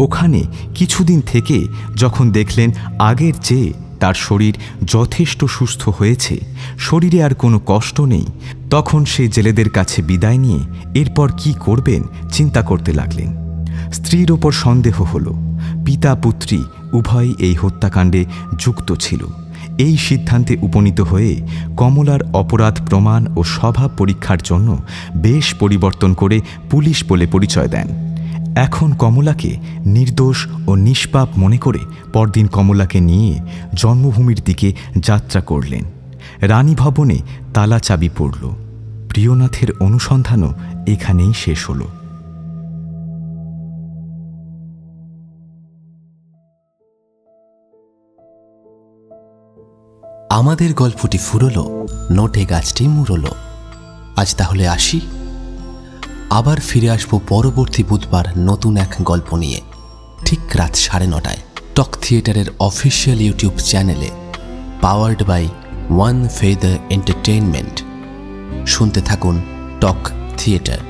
ওখানে কিছুদিন থেকে যখন দেখলেন আগের চেয়ে তার শরীর যথেষ্ট সুস্থ হয়েছে, শরীরে আর কোনো কষ্ট নেই, তখন সে জেলেদের কাছে বিদায় নিয়ে এরপর কি করবেন চিন্তা করতে লাগলেন। স্ত্রীর ওপর সন্দেহ হল, পিতা পুত্রী উভয়ই এই হত্যাকাণ্ডে যুক্ত ছিল। এই সিদ্ধান্তে উপনীত হয়ে কমলার অপরাধ প্রমাণ ও স্বভাব পরীক্ষার জন্য বেশ পরিবর্তন করে পুলিশ বলে পরিচয় দেন। এখন কমলাকে নির্দোষ ও নিষ্পাপ মনে করে পরদিন কমলাকে নিয়ে জন্মভূমির দিকে যাত্রা করলেন। রানী ভবনে তালা চাবি পড়ল। প্রিয়নাথের অনুসন্ধানও এখানেই শেষ হল। আমাদের গল্পটি ফুরলো, নোটে গাছটি মুড়লো। আজ তাহলে আসি। আবার ফিরে আসবো পরবর্তী বুধবার নতুন এক গল্প নিয়ে, ঠিক রাত 9:30টায় টক থিয়েটারের অফিসিয়াল ইউটিউব চ্যানেলে, powered by one feather entertainment. শুনতে থাকুন টক থিয়েটার।